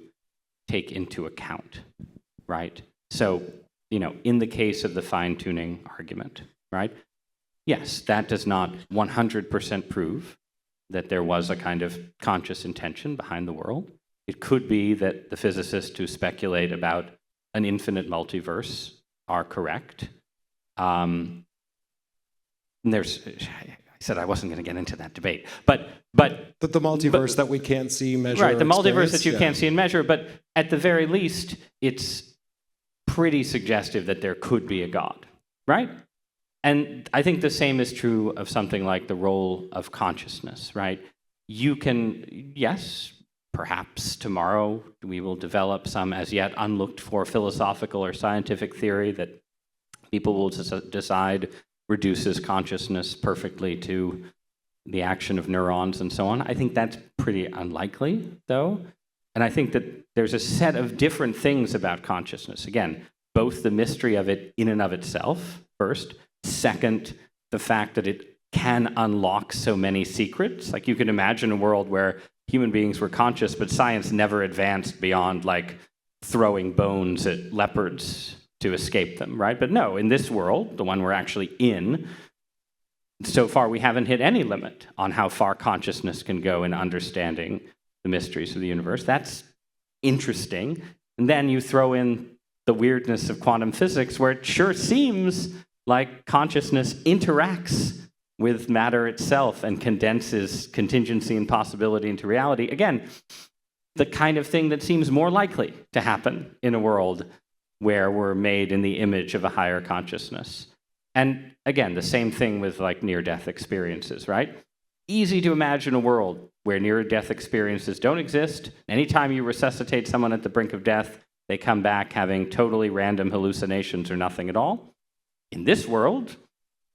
take into account, right? So, in the case of the fine-tuning argument, right? Yes, that does not 100% prove that there was a kind of conscious intention behind the world. It could be that the physicists who speculate about an infinite multiverse are correct. I said I wasn't going to get into that debate, but the multiverse that we can't see, measure, right? The multiverse experience, that you can't see and measure, but at the very least, it's pretty suggestive that there could be a God, right? And I think the same is true of something like the role of consciousness, right? You can, yes, perhaps tomorrow we will develop some as yet unlooked for philosophical or scientific theory that people will decide reduces consciousness perfectly to the action of neurons and so on. I think that's pretty unlikely, though. And I think that there's a set of different things about consciousness. Again, both the mystery of it in and of itself, first. Second, the fact that it can unlock so many secrets. Like, you can imagine a world where human beings were conscious, but science never advanced beyond, like, throwing bones at leopards to escape them, right? But no, in this world, the one we're actually in, so far we haven't hit any limit on how far consciousness can go in understanding the mysteries of the universe. That's interesting. And then you throw in the weirdness of quantum physics, where it sure seems like consciousness interacts with matter itself and condenses contingency and possibility into reality. Again, the kind of thing that seems more likely to happen in a world where we're made in the image of a higher consciousness. And again, the same thing with like near-death experiences, right? Easy to imagine a world where near-death experiences don't exist. Anytime you resuscitate someone at the brink of death, they come back having totally random hallucinations or nothing at all. In this world,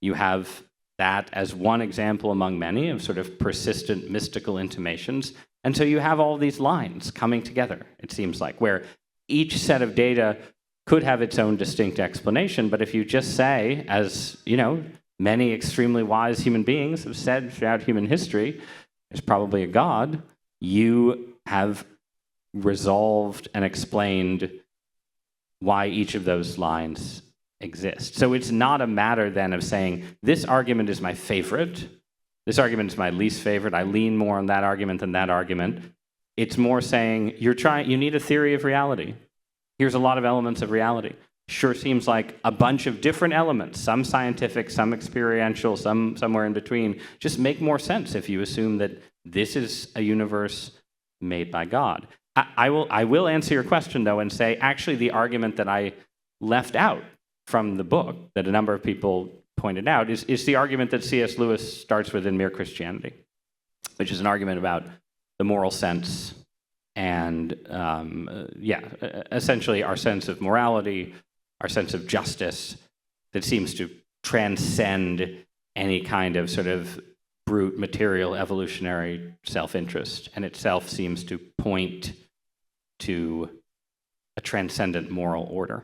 you have that as one example among many of sort of persistent mystical intimations. And so you have all these lines coming together, it seems like, where each set of data could have its own distinct explanation. But if you just say, as many extremely wise human beings have said throughout human history, there's probably a God, you have resolved and explained why each of those lines exist. So it's not a matter then of saying, this argument is my favorite, this argument is my least favorite, I lean more on that argument than that argument. It's more saying, you need a theory of reality. Here's a lot of elements of reality. Sure seems like a bunch of different elements, some scientific, some experiential, some somewhere in between, just make more sense if you assume that this is a universe made by God. I will answer your question, though, and say, actually, the argument that I left out from the book that a number of people pointed out is the argument that C.S. Lewis starts with in Mere Christianity, which is an argument about the moral sense and, essentially our sense of morality, our sense of justice that seems to transcend any kind of sort of brute material evolutionary self-interest, and itself seems to point to a transcendent moral order.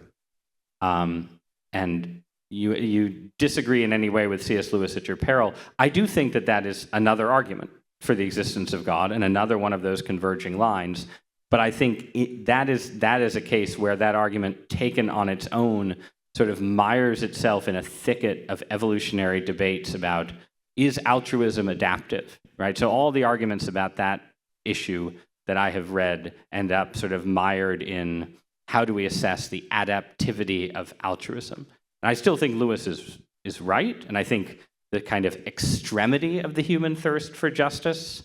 And you disagree in any way with C.S. Lewis at your peril. I do think that that is another argument for the existence of God and another one of those converging lines. But I think that is a case where that argument taken on its own sort of mires itself in a thicket of evolutionary debates about, is altruism adaptive, right? So all the arguments about that issue that I have read end up sort of mired in how do we assess the adaptivity of altruism. And I still think Lewis is right, and I think the kind of extremity of the human thirst for justice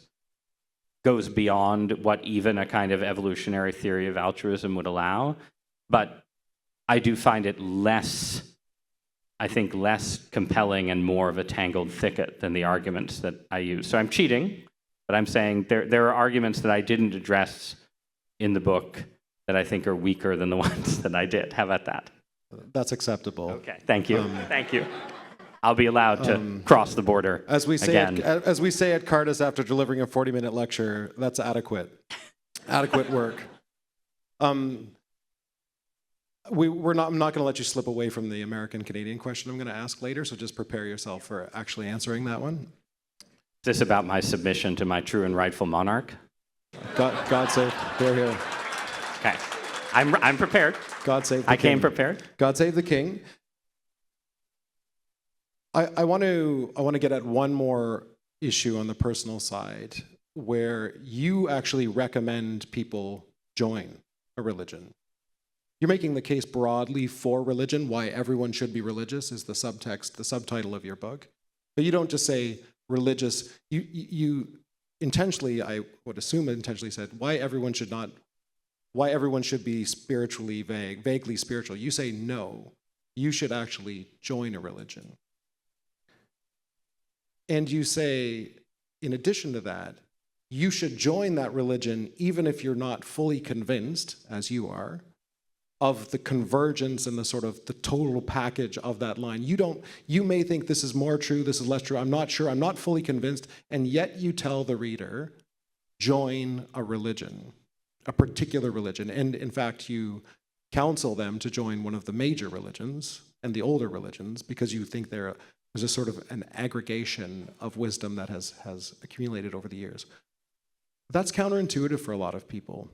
goes beyond what even a kind of evolutionary theory of altruism would allow. But I do find it less compelling and more of a tangled thicket than the arguments that I use. So I'm cheating, but I'm saying there are arguments that I didn't address in the book that I think are weaker than the ones that I did. How about that? That's acceptable. Okay, thank you. Thank you. I'll be allowed to cross the border as we say again. As we say at Cardus after delivering a 40-minute lecture, that's adequate. Adequate work. I'm not going to let you slip away from the American-Canadian question I'm going to ask later, so just prepare yourself for actually answering that one. Is this about my submission to my true and rightful monarch? God save, here. Okay, I'm prepared. God save the king. I came prepared. God save the king. I want to get at one more issue on the personal side where you actually recommend people join a religion. You're making the case broadly for religion, why everyone should be religious is the subtext, the subtitle of your book. But you don't just say religious. You intentionally, I would assume intentionally said, why everyone should be spiritually vaguely spiritual. You say no, you should actually join a religion. And you say, in addition to that, you should join that religion even if you're not fully convinced, as you are, of the convergence and the sort of the total package of that line. You may think this is more true, this is less true, I'm not sure, I'm not fully convinced, and yet you tell the reader, join a religion, a particular religion. And in fact, you counsel them to join one of the major religions and the older religions because you think there's a sort of an aggregation of wisdom that has accumulated over the years. That's counterintuitive for a lot of people,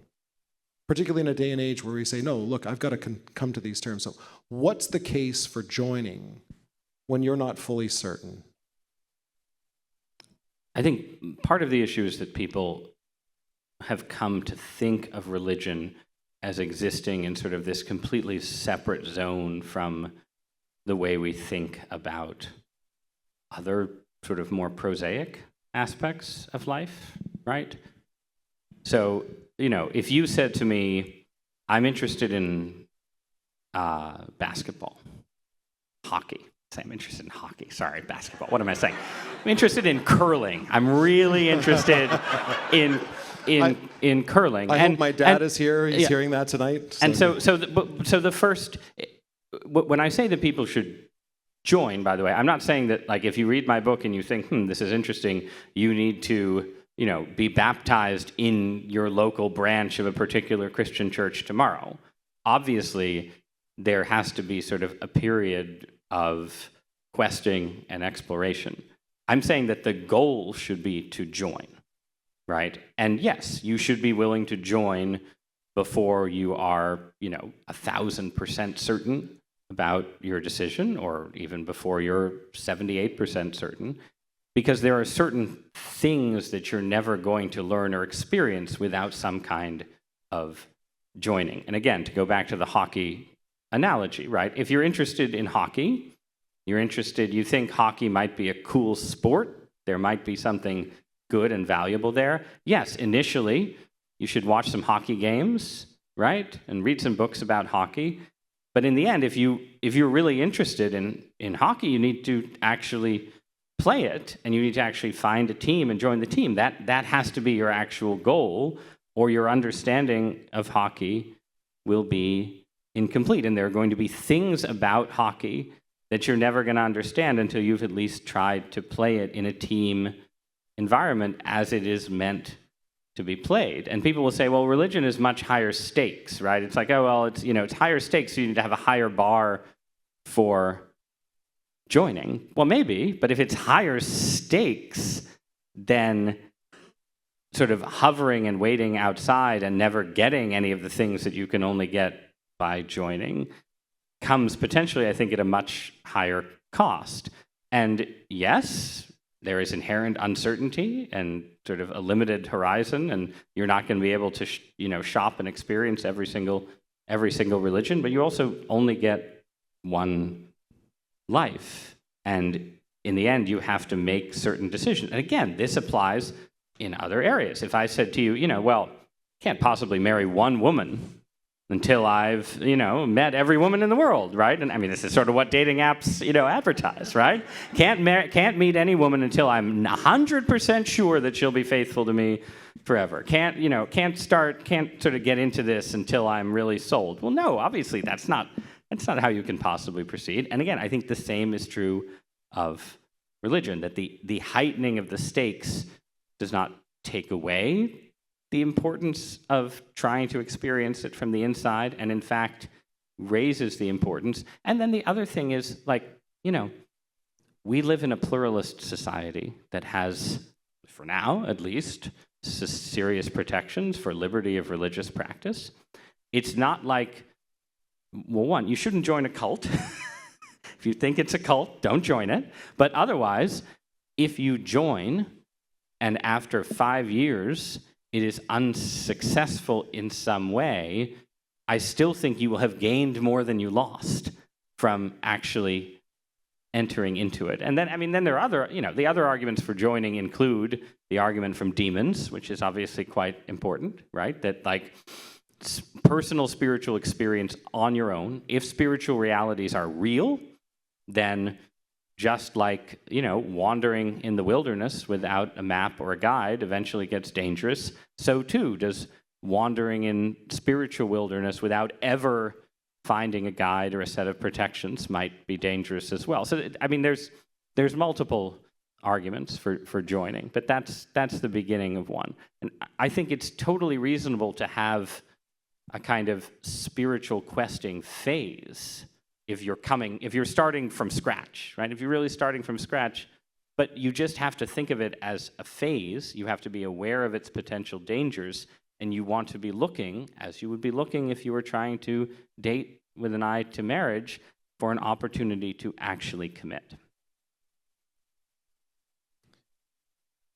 particularly in a day and age where we say, no, look, I've got to come to these terms. So what's the case for joining when you're not fully certain? I think part of the issue is that people have come to think of religion as existing in sort of this completely separate zone from the way we think about other sort of more prosaic aspects of life, right? So, if you said to me, I'm interested in basketball, hockey. Say I'm interested in hockey. Sorry, basketball. What am I saying? I'm interested in curling. I'm really interested in curling. I hope my dad is here. He's hearing that tonight. So. And so the first, when I say that people should join, by the way, I'm not saying that like if you read my book and you think, this is interesting, you need to be baptized in your local branch of a particular Christian church tomorrow. Obviously, there has to be sort of a period of questing and exploration. I'm saying that the goal should be to join, right? And yes, you should be willing to join before you are, 1,000% certain about your decision, or even before you're 78% certain, because there are certain things that you're never going to learn or experience without some kind of joining. And again, to go back to the hockey analogy, right? If you're interested in hockey, you think hockey might be a cool sport, there might be something good and valuable there. Yes, initially, you should watch some hockey games, right? And read some books about hockey. But in the end, if you're really interested in hockey, you need to actually play it, and you need to actually find a team and join the team. That has to be your actual goal, or your understanding of hockey will be incomplete. And there are going to be things about hockey that you're never going to understand until you've at least tried to play it in a team environment as it is meant to be played. And people will say, well, religion is much higher stakes, right? It's like, oh, well, it's higher stakes, so you need to have a higher bar for joining. Well, maybe, but if it's higher stakes, then sort of hovering and waiting outside and never getting any of the things that you can only get by joining comes potentially, I think, at a much higher cost. And yes, there is inherent uncertainty and sort of a limited horizon, and you're not going to be able to shop and experience every single religion, but you also only get one life. And in the end, you have to make certain decisions. And again, this applies in other areas. If I said to you, well, can't possibly marry one woman until I've, met every woman in the world, right? And I mean, this is sort of what dating apps, advertise, right? Can't meet any woman until I'm 100% sure that she'll be faithful to me forever. Can't sort of get into this until I'm really sold. Well, no, obviously that's not how you can possibly proceed. And again, I think the same is true of religion, that the heightening of the stakes does not take away the importance of trying to experience it from the inside, and in fact raises the importance. And then the other thing is, we live in a pluralist society that has, for now at least, serious protections for liberty of religious practice. It's not like, well, one, you shouldn't join a cult. If you think it's a cult, don't join it. But otherwise, if you join and after 5 years it is unsuccessful in some way, I still think you will have gained more than you lost from actually entering into it. And then there are other, the other arguments for joining include the argument from demons, which is obviously quite important, right? That personal spiritual experience on your own, if spiritual realities are real, then just like, wandering in the wilderness without a map or a guide eventually gets dangerous, so too does wandering in spiritual wilderness without ever finding a guide or a set of protections might be dangerous as well. So, there's multiple arguments for joining, but that's the beginning of one. And I think it's totally reasonable to have a kind of spiritual questing phase if you're starting from scratch, right? If you're really starting from scratch, but you just have to think of it as a phase. You have to be aware of its potential dangers, and you want to be looking, as you would be looking if you were trying to date with an eye to marriage, for an opportunity to actually commit.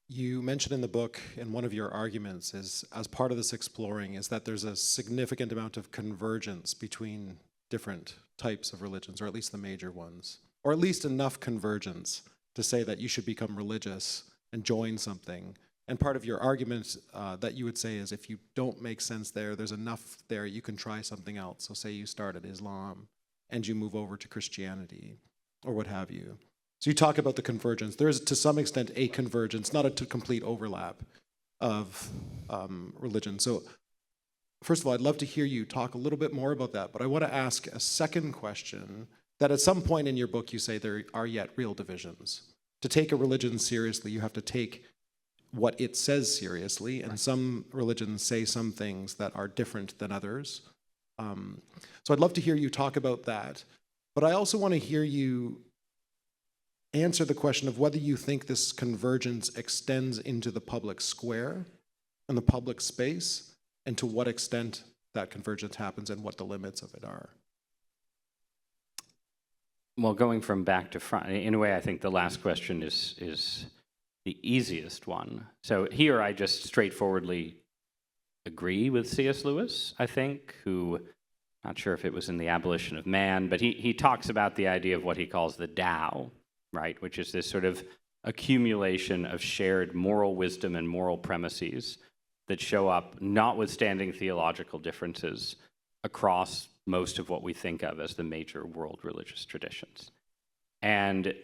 You mentioned in the book, in one of your arguments, is as part of this exploring, is that there's a significant amount of convergence between different types of religions, or at least the major ones, or at least enough convergence to say that you should become religious and join something. And part of your argument that you would say is if you don't make sense there's enough there, you can try something else. So say you start at Islam and you move over to Christianity or what have you. So you talk about the convergence. There is to some extent a convergence, not a complete overlap of religion. So first of all, I'd love to hear you talk a little bit more about that, but I want to ask a second question that at some point in your book you say there are yet real divisions. To take a religion seriously, you have to take what it says seriously, and some religions say some things that are different than others. So I'd love to hear you talk about that, but I also want to hear you answer the question of whether you think this convergence extends into the public square and the public space, and to what extent that convergence happens and what the limits of it are. Well, going from back to front, in a way, I think the last question is the easiest one. So here I just straightforwardly agree with C.S. Lewis, I think, who, not sure if it was in The Abolition of Man, but he talks about the idea of what he calls the Tao, right, which is this sort of accumulation of shared moral wisdom and moral premises that show up, notwithstanding theological differences, across most of what we think of as the major world religious traditions. And,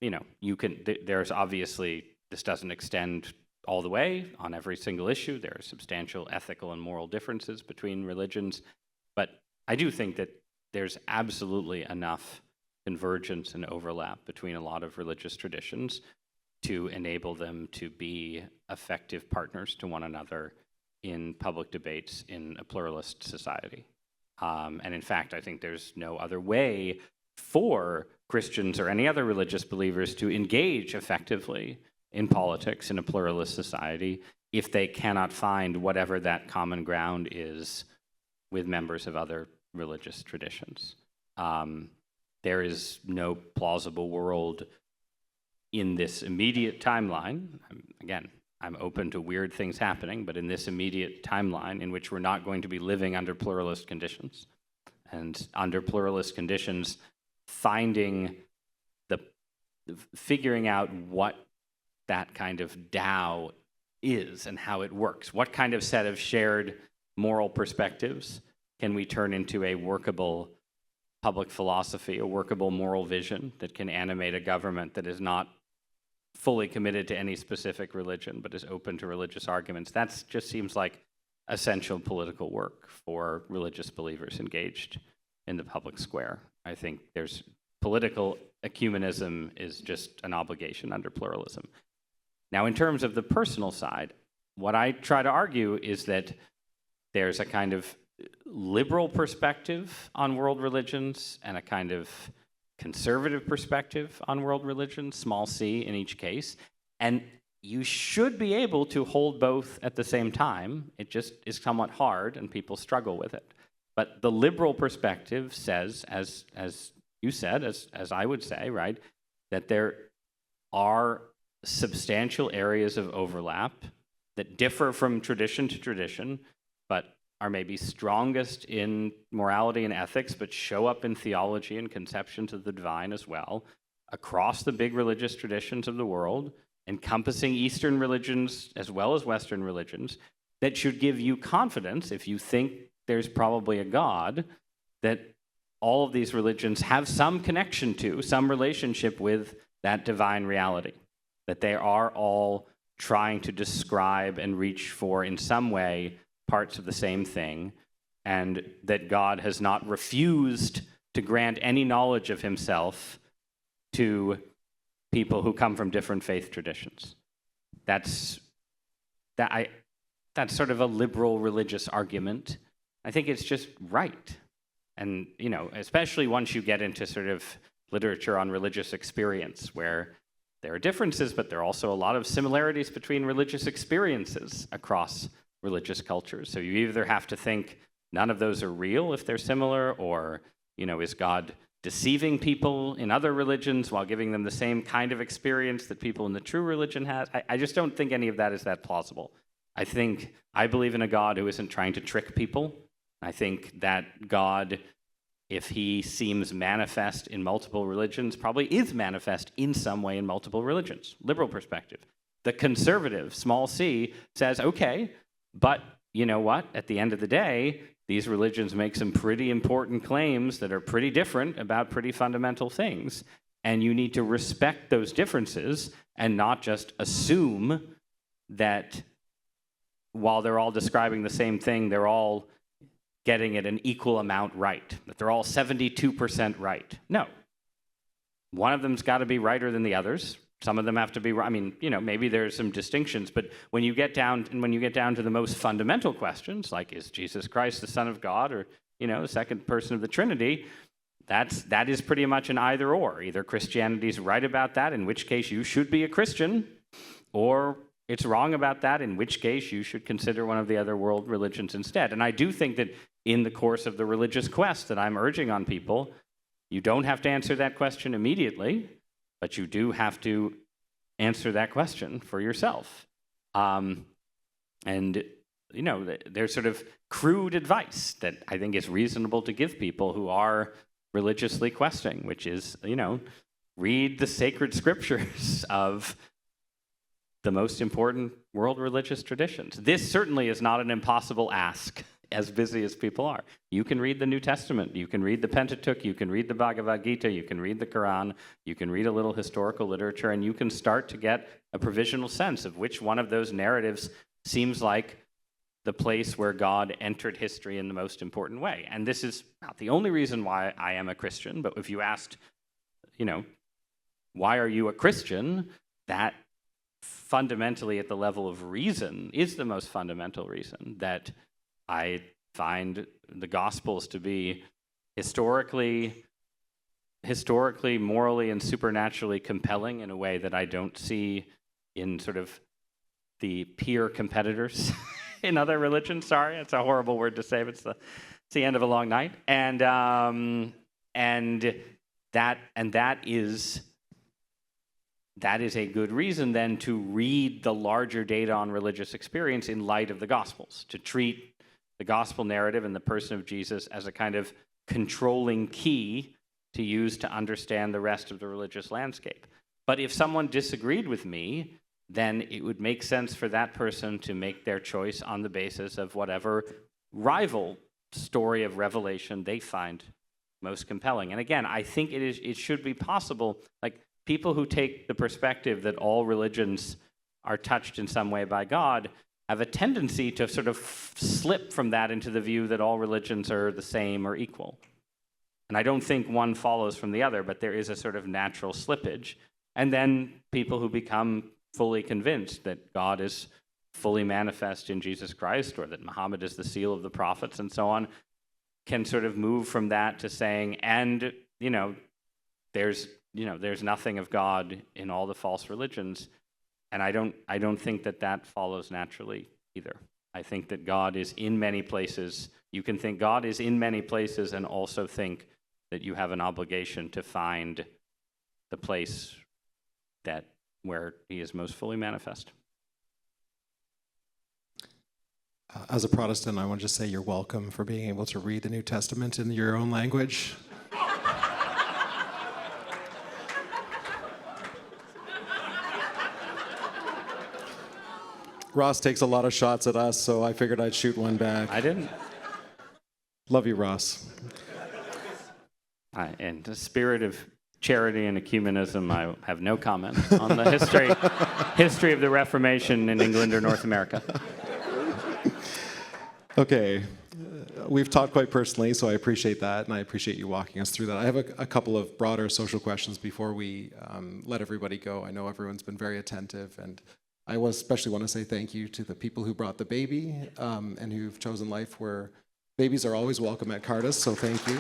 there's obviously, this doesn't extend all the way on every single issue. There are substantial ethical and moral differences between religions. But I do think that there's absolutely enough convergence and overlap between a lot of religious traditions to enable them to be effective partners to one another in public debates in a pluralist society. And in fact, I think there's no other way for Christians or any other religious believers to engage effectively in politics in a pluralist society if they cannot find whatever that common ground is with members of other religious traditions. There is no plausible world in this immediate timeline. Again, I'm open to weird things happening, but in this immediate timeline in which we're not going to be living under pluralist conditions, and under pluralist conditions, figuring out what that kind of Tao is and how it works. What kind of set of shared moral perspectives can we turn into a workable public philosophy, a workable moral vision that can animate a government that is not fully committed to any specific religion, but is open to religious arguments? That just seems like essential political work for religious believers engaged in the public square. I think there's political ecumenism is just an obligation under pluralism. Now, in terms of the personal side, what I try to argue is that there's a kind of liberal perspective on world religions and a kind of conservative perspective on world religions, small c in each case, and you should be able to hold both at the same time. It just is somewhat hard, and people struggle with it. But the liberal perspective says, as you said, as I would say, right, that there are substantial areas of overlap that differ from tradition to tradition, but are maybe strongest in morality and ethics, but show up in theology and conceptions of the divine as well, across the big religious traditions of the world, encompassing Eastern religions as well as Western religions, that should give you confidence, if you think there's probably a God, that all of these religions have some connection to, some relationship with that divine reality, that they are all trying to describe and reach for, in some way, parts of the same thing, and that God has not refused to grant any knowledge of himself to people who come from different faith traditions. That's sort of a liberal religious argument. I think it's just right. And, especially once you get into sort of literature on religious experience, where there are differences, but there are also a lot of similarities between religious experiences across religious cultures. So you either have to think none of those are real if they're similar, or, is God deceiving people in other religions while giving them the same kind of experience that people in the true religion have? I just don't think any of that is that plausible. I believe in a God who isn't trying to trick people. I think that God, if he seems manifest in multiple religions, probably is manifest in some way in multiple religions. Liberal perspective. The conservative, small c, says, okay, but you know what? At the end of the day, these religions make some pretty important claims that are pretty different about pretty fundamental things. And you need to respect those differences and not just assume that while they're all describing the same thing, they're all getting it an equal amount right, that they're all 72% right. No. One of them's got to be righter than the others. Some of them have to be, maybe there's some distinctions, but when you get down to the most fundamental questions, like is Jesus Christ the Son of God, or, the second person of the Trinity, that is pretty much an either or. Either Christianity's right about that, in which case you should be a Christian, or it's wrong about that, in which case you should consider one of the other world religions instead. And I do think that in the course of the religious quest that I'm urging on people, you don't have to answer that question immediately, but you do have to answer that question for yourself. There's sort of crude advice that I think is reasonable to give people who are religiously questing, which is, read the sacred scriptures of the most important world religious traditions. This certainly is not an impossible ask as busy as people are. You can read the New Testament, you can read the Pentateuch, you can read the Bhagavad Gita, you can read the Quran, you can read a little historical literature, and you can start to get a provisional sense of which one of those narratives seems like the place where God entered history in the most important way. And this is not the only reason why I am a Christian, but if you asked, why are you a Christian? That fundamentally at the level of reason is the most fundamental reason, that I find the Gospels to be historically, morally, and supernaturally compelling in a way that I don't see in sort of the peer competitors in other religions. Sorry, it's a horrible word to say, but it's the end of a long night. And that is a good reason then to read the larger data on religious experience in light of the Gospels, to treat the gospel narrative and the person of Jesus as a kind of controlling key to use to understand the rest of the religious landscape. But if someone disagreed with me, then it would make sense for that person to make their choice on the basis of whatever rival story of revelation they find most compelling. And again, I think it should be possible, like people who take the perspective that all religions are touched in some way by God have a tendency to sort of slip from that into the view that all religions are the same or equal. And I don't think one follows from the other, but there is a sort of natural slippage. And then people who become fully convinced that God is fully manifest in Jesus Christ, or that Muhammad is the seal of the prophets and so on, can sort of move from that to saying, and, there's nothing of God in all the false religions. And I don't think that follows naturally either. I think that God is in many places. You can think God is in many places and also think that you have an obligation to find the place where he is most fully manifest. As a Protestant, I want to just say you're welcome for being able to read the New Testament in your own language. Ross takes a lot of shots at us, so I figured I'd shoot one back. I didn't. Love you, Ross. In the spirit of charity and ecumenism, I have no comment on the history of the Reformation in England or North America. Okay. We've talked quite personally, so I appreciate that, and I appreciate you walking us through that. I have a couple of broader social questions before we let everybody go. I know everyone's been very attentive, and I especially want to say thank you to the people who brought the baby and who've chosen life where babies are always welcome at Cardus, so thank you.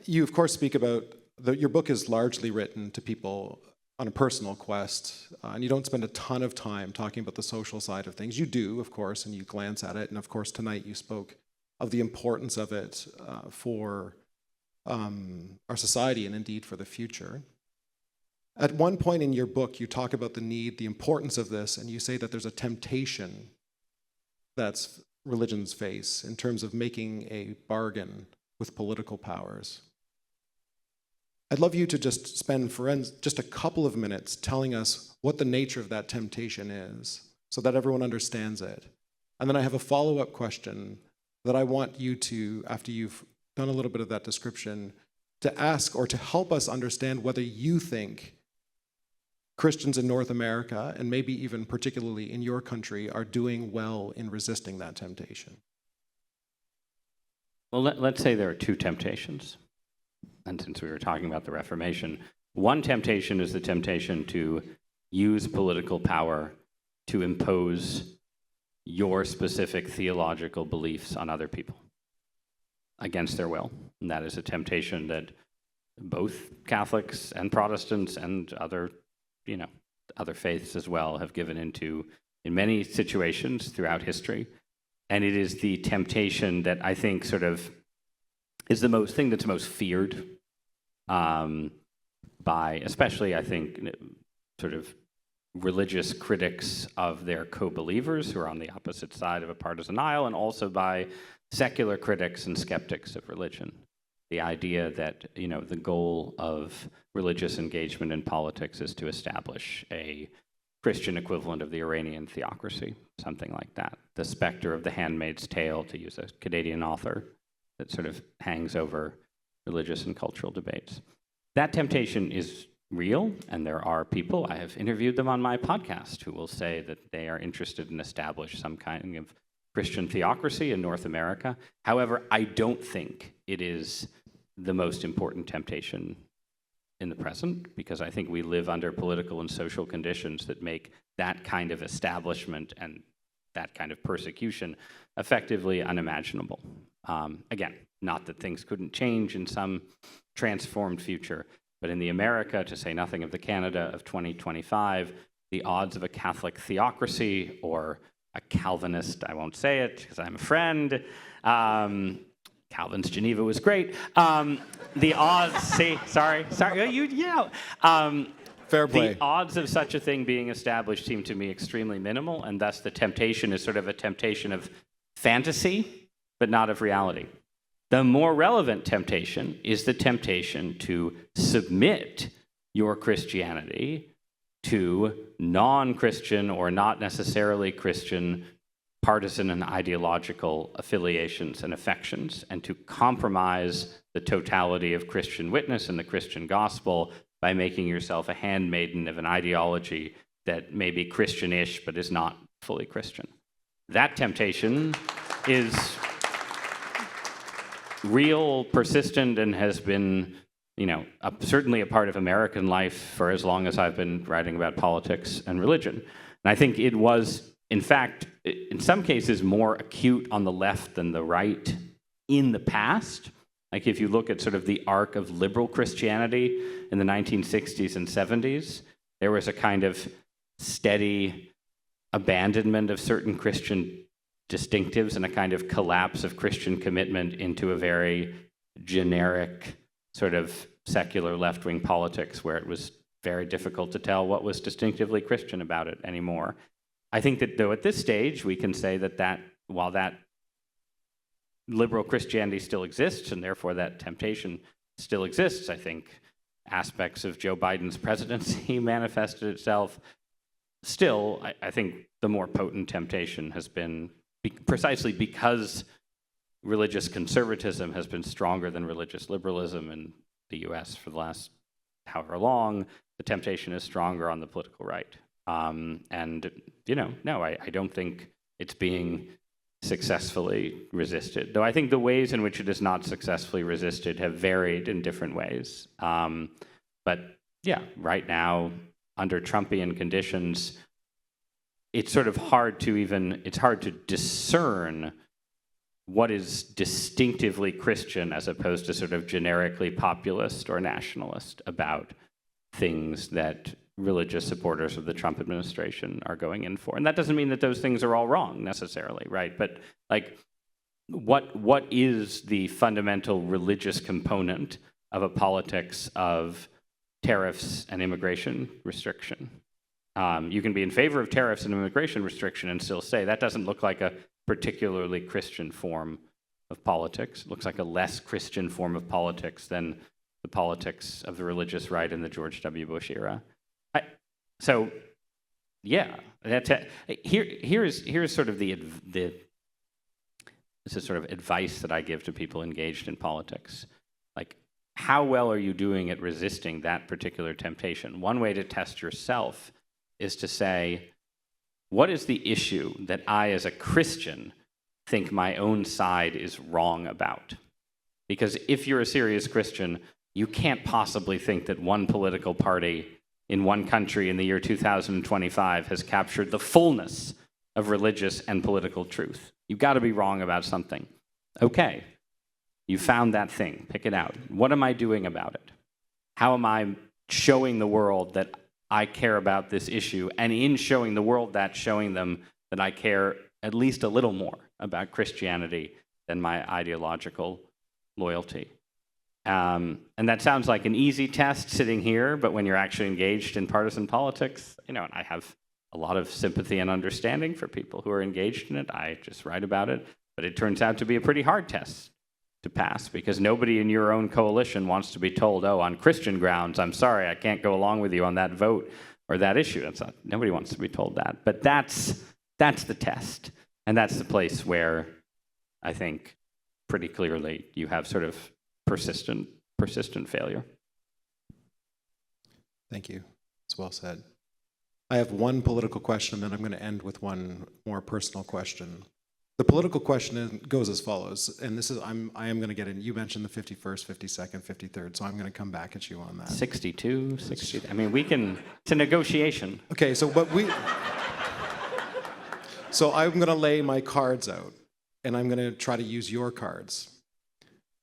You, of course, speak about, your book is largely written to people on a personal quest, and you don't spend a ton of time talking about the social side of things. You do, of course, and you glance at it, and of course tonight you spoke of the importance of it for our society and indeed for the future. At one point in your book, you talk about the importance of this, and you say that there's a temptation that's religions face in terms of making a bargain with political powers. I'd love you to just spend just a couple of minutes telling us what the nature of that temptation is so that everyone understands it. And then I have a follow-up question that I want you to, after you've done a little bit of that description, to ask or to help us understand whether you think Christians in North America, and maybe even particularly in your country, are doing well in resisting that temptation. Well, let's say there are two temptations. And since we were talking about the Reformation, one temptation is the temptation to use political power to impose your specific theological beliefs on other people against their will. And that is a temptation that both Catholics and Protestants and other faiths as well have given into in many situations throughout history. And it is the temptation that I think sort of is the thing that's most feared by, especially, I think, sort of religious critics of their co-believers who are on the opposite side of a partisan aisle, and also by secular critics and skeptics of religion. The idea that, the goal of religious engagement in politics is to establish a Christian equivalent of the Iranian theocracy, something like that. The specter of the Handmaid's Tale, to use a Canadian author, that sort of hangs over religious and cultural debates. That temptation is real, and there are people, I have interviewed them on my podcast, who will say that they are interested in establish some kind of Christian theocracy in North America. However, I don't think it is the most important temptation in the present, because I think we live under political and social conditions that make that kind of establishment and that kind of persecution effectively unimaginable. Again, not that things couldn't change in some transformed future, but in the America, to say nothing of the Canada of 2025, the odds of a Catholic theocracy or a Calvinist, I won't say it because I'm a friend, Calvin's Geneva was great. The odds, sorry, Fair play. the odds of such a thing being established seem to me extremely minimal, and thus the temptation is sort of a temptation of fantasy, but not of reality. The more relevant temptation is the temptation to submit your Christianity to non-Christian or not necessarily Christian partisan and ideological affiliations and affections, and to compromise the totality of Christian witness and the Christian gospel by making yourself a handmaiden of an ideology that may be Christian-ish but is not fully Christian. That temptation is real, persistent, and has been, certainly a part of American life for as long as I've been writing about politics and religion. And I think it was, in fact, in some cases more acute on the left than the right in the past. Like if you look at sort of the arc of liberal Christianity in the 1960s and 70s, there was a kind of steady abandonment of certain Christian distinctives and a kind of collapse of Christian commitment into a very generic sort of secular left-wing politics where it was very difficult to tell what was distinctively Christian about it anymore. I think that, though, at this stage, we can say that while that liberal Christianity still exists, and therefore that temptation still exists, I think aspects of Joe Biden's presidency manifested itself. Still, I think the more potent temptation has been precisely because religious conservatism has been stronger than religious liberalism in the US for the last however long, the temptation is stronger on the political right. No, I don't think it's being successfly resisted. Though I think the ways in which it is not successfully resisted have varied in different ways. But yeah, right now, under Trumpian conditions, it's sort of hard to discern what is distinctively Christian as opposed to sort of generically populist or nationalist about things that religious supporters of the Trump administration are going in for. And that doesn't mean that those things are all wrong necessarily, right? But like, what is the fundamental religious component of a politics of tariffs and immigration restriction? You can be in favor of tariffs and immigration restriction and still say that doesn't look like a particularly Christian form of politics. It looks like a less Christian form of politics than the politics of the religious right in the George W. Bush era. Here's sort of this is sort of advice that I give to people engaged in politics. Like, how well are you doing at resisting that particular temptation? One way to test yourself is to say, what is the issue that I, as a Christian, think my own side is wrong about? Because if you're a serious Christian, you can't possibly think that one political party in one country in the year 2025 has captured the fullness of religious and political truth. You've got to be wrong about something. Okay, you found that thing, pick it out. What am I doing about it? How am I showing the world that I care about this issue, and in showing the world that, showing them that I care at least a little more about Christianity than my ideological loyalty? And that sounds like an easy test sitting here, but when you're actually engaged in partisan politics, and I have a lot of sympathy and understanding for people who are engaged in it. I just write about it, but it turns out to be a pretty hard test to pass because nobody in your own coalition wants to be told, oh, on Christian grounds, I'm sorry, I can't go along with you on that vote or that issue. Nobody wants to be told that. But that's the test. And that's the place where I think pretty clearly you have sort of persistent failure. Thank you. It's well said. I have one political question, and then I'm going to end with one more personal question. The political question goes as follows, and this is I am going to get in. You mentioned the 51st, 52nd, 53rd, so I'm going to come back at you on that. 62, 60. I mean, it's a negotiation. Okay, so so I'm going to lay my cards out, and I'm going to try to use your cards.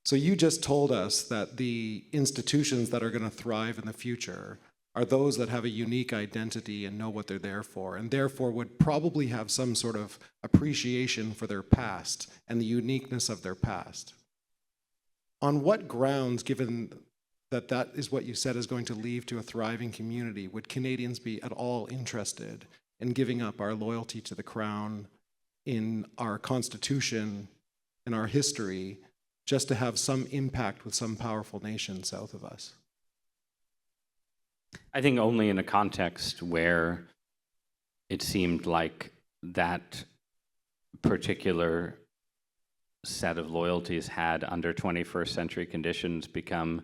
So you just told us that the institutions that are going to thrive in the future are those that have a unique identity and know what they're there for, and therefore would probably have some sort of appreciation for their past and the uniqueness of their past. On what grounds, given that that is what you said is going to lead to a thriving community, would Canadians be at all interested in giving up our loyalty to the Crown, in our Constitution, in our history, just to have some impact with some powerful nation south of us? I think only in a context where it seemed like that particular set of loyalties had, under 21st century conditions, become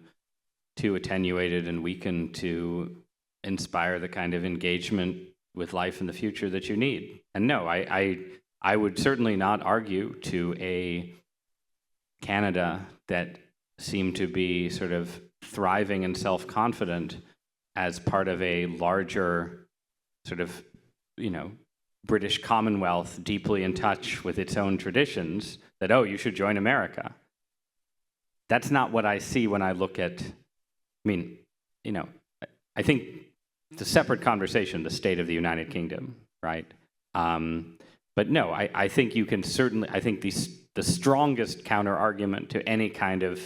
too attenuated and weakened to inspire the kind of engagement with life in the future that you need. And no, I would certainly not argue to a Canada that seemed to be sort of thriving and self-confident as part of a larger sort of, British Commonwealth deeply in touch with its own traditions, that, oh, you should join America. That's not what I see when I look at, I think it's a separate conversation, the state of the United Kingdom, right? But no, I think you can certainly, I think the strongest counter-argument to any kind of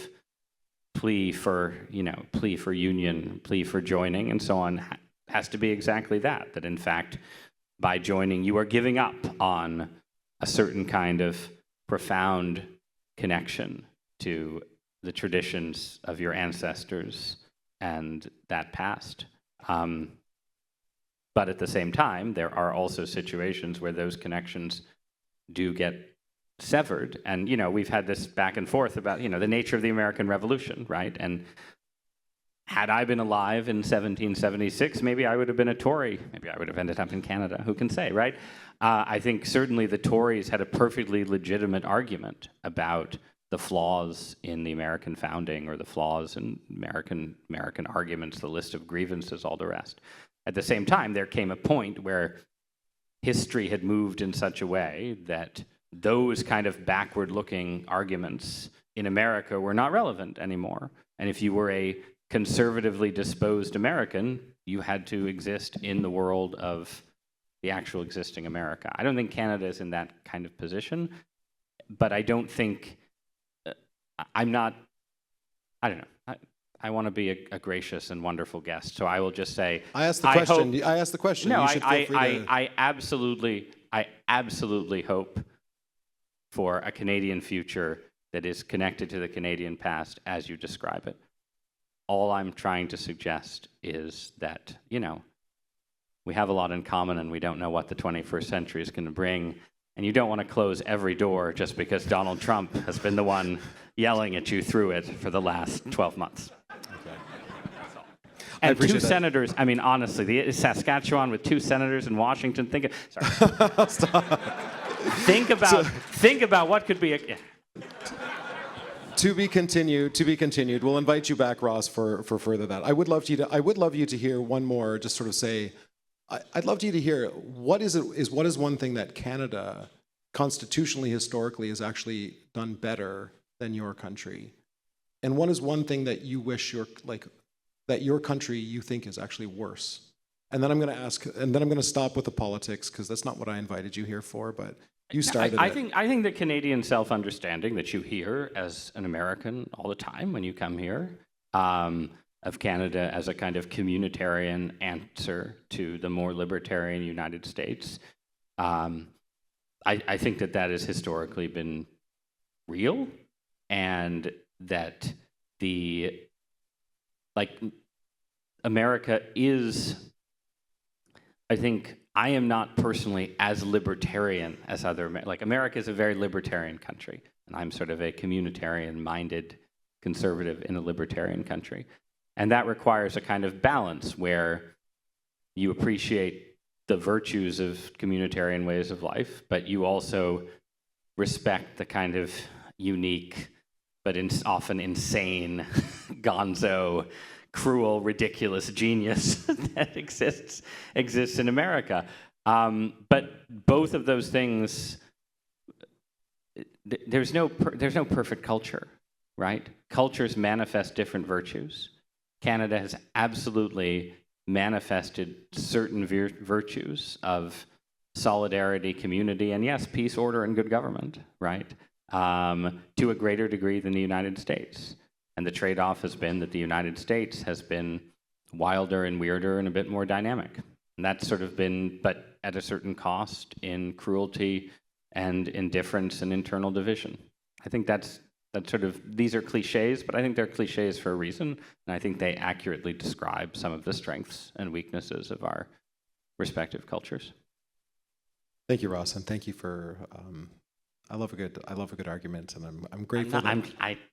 plea for union, plea for joining, and so on, has to be exactly that in fact, by joining, you are giving up on a certain kind of profound connection to the traditions of your ancestors and that past. But at the same time, there are also situations where those connections do get severed. And, we've had this back and forth about, the nature of the American Revolution, right? And had I been alive in 1776, maybe I would have been a Tory. Maybe I would have ended up in Canada. Who can say, right? I think certainly the Tories had a perfectly legitimate argument about the flaws in the American founding, or the flaws in American arguments, the list of grievances, all the rest. At the same time, there came a point where history had moved in such a way that those kind of backward-looking arguments in America were not relevant anymore. And if you were a conservatively disposed American, you had to exist in the world of the actual existing America. I don't think Canada is in that kind of position, but I don't think, I don't know. I want to be a gracious and wonderful guest, so I will just say, I asked the question. No, you should feel free to... I absolutely hope for a Canadian future that is connected to the Canadian past as you describe it. All I'm trying to suggest is that, we have a lot in common, and we don't know what the 21st century is going to bring. And you don't want to close every door just because Donald Trump has been the one yelling at you through it for the last 12 months. Okay. And two senators, honestly, the Saskatchewan with two senators in Washington, think about what could be a... Yeah. To be continued. We'll invite you back, Ross, for further that. I would love you to hear one more, just sort of say, I'd love you to hear what is one thing that Canada constitutionally, historically, has actually done better than your country, and what is one thing that you wish that your country you think is actually worse. And then I'm going to stop with the politics, because that's not what I invited you here for, but you started I think the Canadian self-understanding that you hear as an American all the time when you come here, of Canada as a kind of communitarian answer to the more libertarian United States, I think that has historically been real, and that America is I think I am not personally as libertarian as like America is a very libertarian country, and I'm sort of a communitarian-minded conservative in a libertarian country. And that requires a kind of balance where you appreciate the virtues of communitarian ways of life, but you also respect the kind of unique, but often insane, gonzo, cruel, ridiculous genius that exists in America. But both of those things, there's no perfect culture, right? Cultures manifest different virtues. Canada has absolutely manifested certain virtues of solidarity, community, and yes, peace, order, and good government, right? To a greater degree than the United States. And the trade-off has been that the United States has been wilder and weirder and a bit more dynamic. And that's sort of been, but at a certain cost in cruelty and indifference and internal division. I think that's sort of, these are cliches, but I think they're cliches for a reason, and I think they accurately describe some of the strengths and weaknesses of our respective cultures. Thank you, Ross, and thank you for. I love a good argument, and I'm grateful.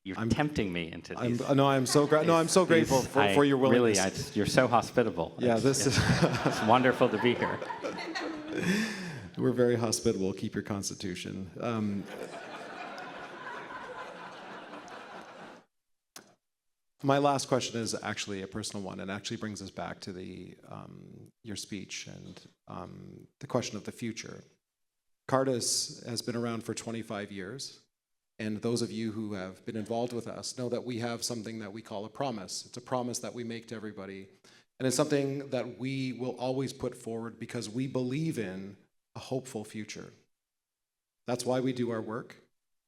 You're tempting me into these. I'm so grateful for your willingness. Really, you're so hospitable. Yeah, it's wonderful to be here. We're very hospitable. Keep your constitution. My last question is actually a personal one, and actually brings us back to your speech and the question of the future. Cardus has been around for 25 years, and those of you who have been involved with us know that we have something that we call a promise. It's a promise that we make to everybody, and it's something that we will always put forward because we believe in a hopeful future. That's why we do our work.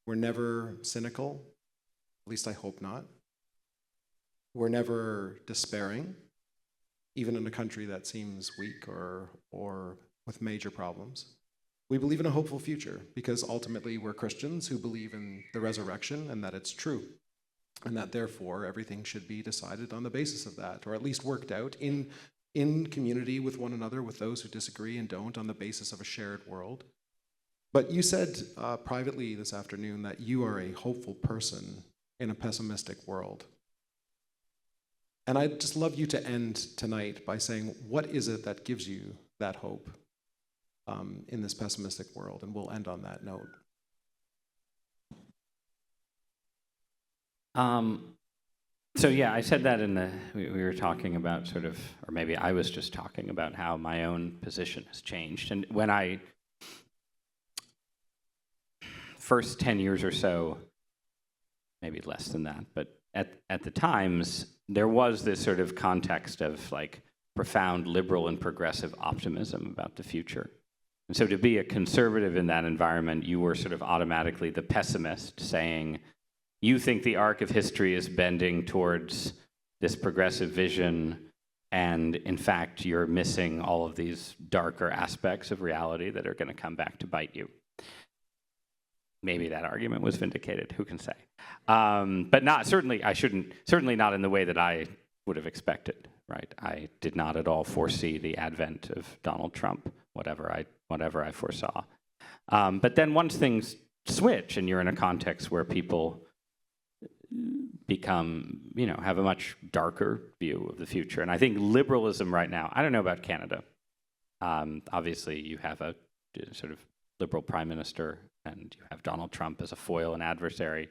We're never cynical, at least I hope not. We're never despairing, even in a country that seems weak or with major problems. We believe in a hopeful future because ultimately we're Christians who believe in the resurrection and that it's true, and that therefore everything should be decided on the basis of that, or at least worked out in community with one another, with those who disagree and don't, on the basis of a shared world. But you said privately this afternoon that you are a hopeful person in a pessimistic world. And I'd just love you to end tonight by saying, what is it that gives you that hope in this pessimistic world? And we'll end on that note. So yeah, I said that we were talking about sort of, or maybe I was just talking about how my own position has changed. And when I, first 10 years or so, maybe less than that, but at the Times, there was this sort of context of like profound liberal and progressive optimism about the future. And so to be a conservative in that environment, you were sort of automatically the pessimist, saying, you think the arc of history is bending towards this progressive vision, and in fact, you're missing all of these darker aspects of reality that are going to come back to bite you. Maybe that argument was vindicated, who can say? But certainly not in the way that I would have expected, right? I did not at all foresee the advent of Donald Trump, whatever I foresaw. But then once things switch and you're in a context where people become, have a much darker view of the future. And I think liberalism right now, I don't know about Canada. Obviously, you have a sort of liberal prime minister, and you have Donald Trump as a foil and adversary,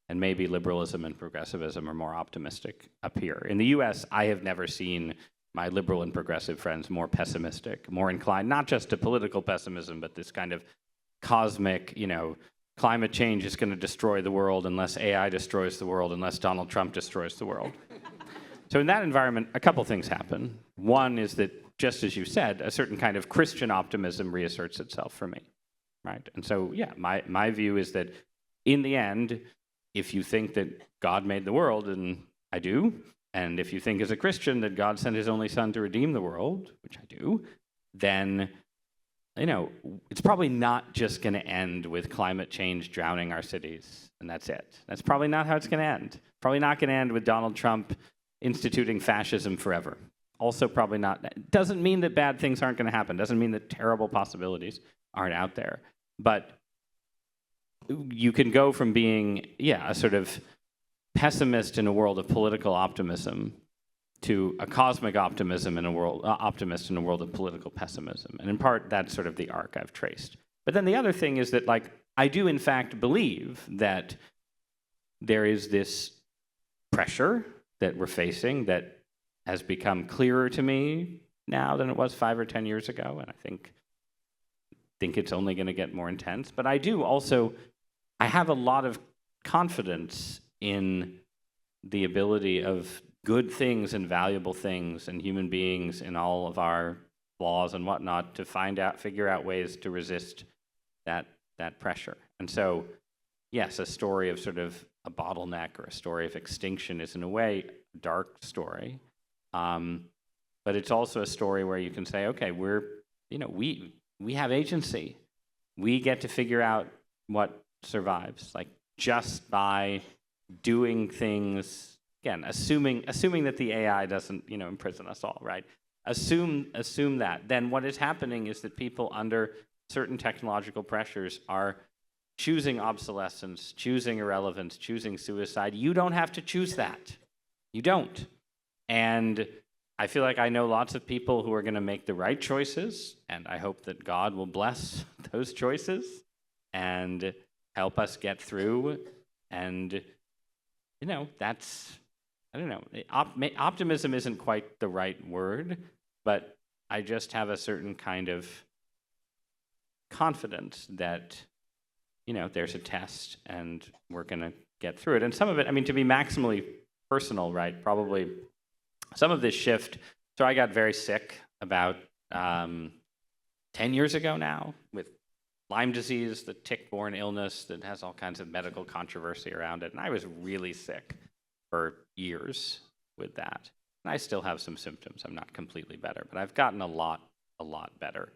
and maybe liberalism and progressivism are more optimistic up here. In the US, I have never seen my liberal and progressive friends more pessimistic, more inclined, not just to political pessimism, but this kind of cosmic, climate change is going to destroy the world unless AI destroys the world, unless Donald Trump destroys the world. So in that environment, a couple things happen. One is that, just as you said, a certain kind of Christian optimism reasserts itself for me. Right? And so, yeah, my view is that in the end, if you think that God made the world, and I do, and if you think as a Christian that God sent his only son to redeem the world, which I do, then, it's probably not just going to end with climate change drowning our cities, and that's it. That's probably not how it's going to end. Probably not going to end with Donald Trump instituting fascism forever. also probably not. Doesn't mean that bad things aren't going to happen. Doesn't mean that terrible possibilities aren't out there. But you can go from being, a sort of pessimist in a world of political optimism to a cosmic optimism in a world, optimist in a world of political pessimism. And in part, that's sort of the arc I've traced. But then the other thing is that, like, I do in fact believe that there is this pressure that we're facing that has become clearer to me now than it was 5 or 10 years ago, and I think it's only going to get more intense. But I do also, I have a lot of confidence in the ability of good things and valuable things and human beings in all of our flaws and whatnot to figure out ways to resist that pressure. And so, yes, a story of sort of a bottleneck or a story of extinction is in a way a dark story. But it's also a story where you can say, okay, we have agency. We get to figure out what survives, like just by doing things, again, assuming that the AI doesn't, imprison us all, right? Assume that. Then what is happening is that people under certain technological pressures are choosing obsolescence, choosing irrelevance, choosing suicide. You don't have to choose that. You don't. And I feel like I know lots of people who are going to make the right choices, and I hope that God will bless those choices and help us get through. And, that's, I don't know, optimism isn't quite the right word, but I just have a certain kind of confidence that, there's a test and we're going to get through it. And some of it, to be maximally personal, right, probably some of this shift. So I got very sick about 10 years ago now with Lyme disease, the tick-borne illness that has all kinds of medical controversy around it. And I was really sick for years with that. And I still have some symptoms. I'm not completely better, but I've gotten a lot better.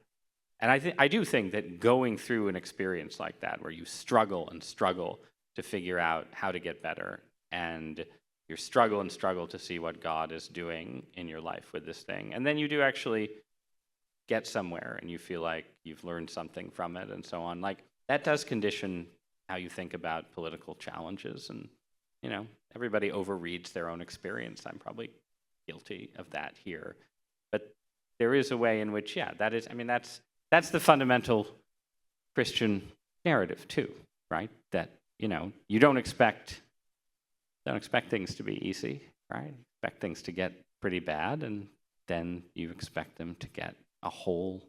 And I do think that going through an experience like that, where you struggle and struggle to figure out how to get better, and you struggle and struggle to see what God is doing in your life with this thing, and then you do actually get somewhere, and you feel like you've learned something from it, and so on. Like, that does condition how you think about political challenges, and, everybody overreads their own experience. I'm probably guilty of that here. But there is a way in which, that is, that's the fundamental Christian narrative too, right? That, you don't expect things to be easy, right? Expect things to get pretty bad, and then you expect them to get a whole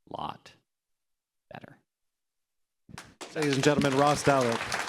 lot better. Ladies and gentlemen, Ross Douthat.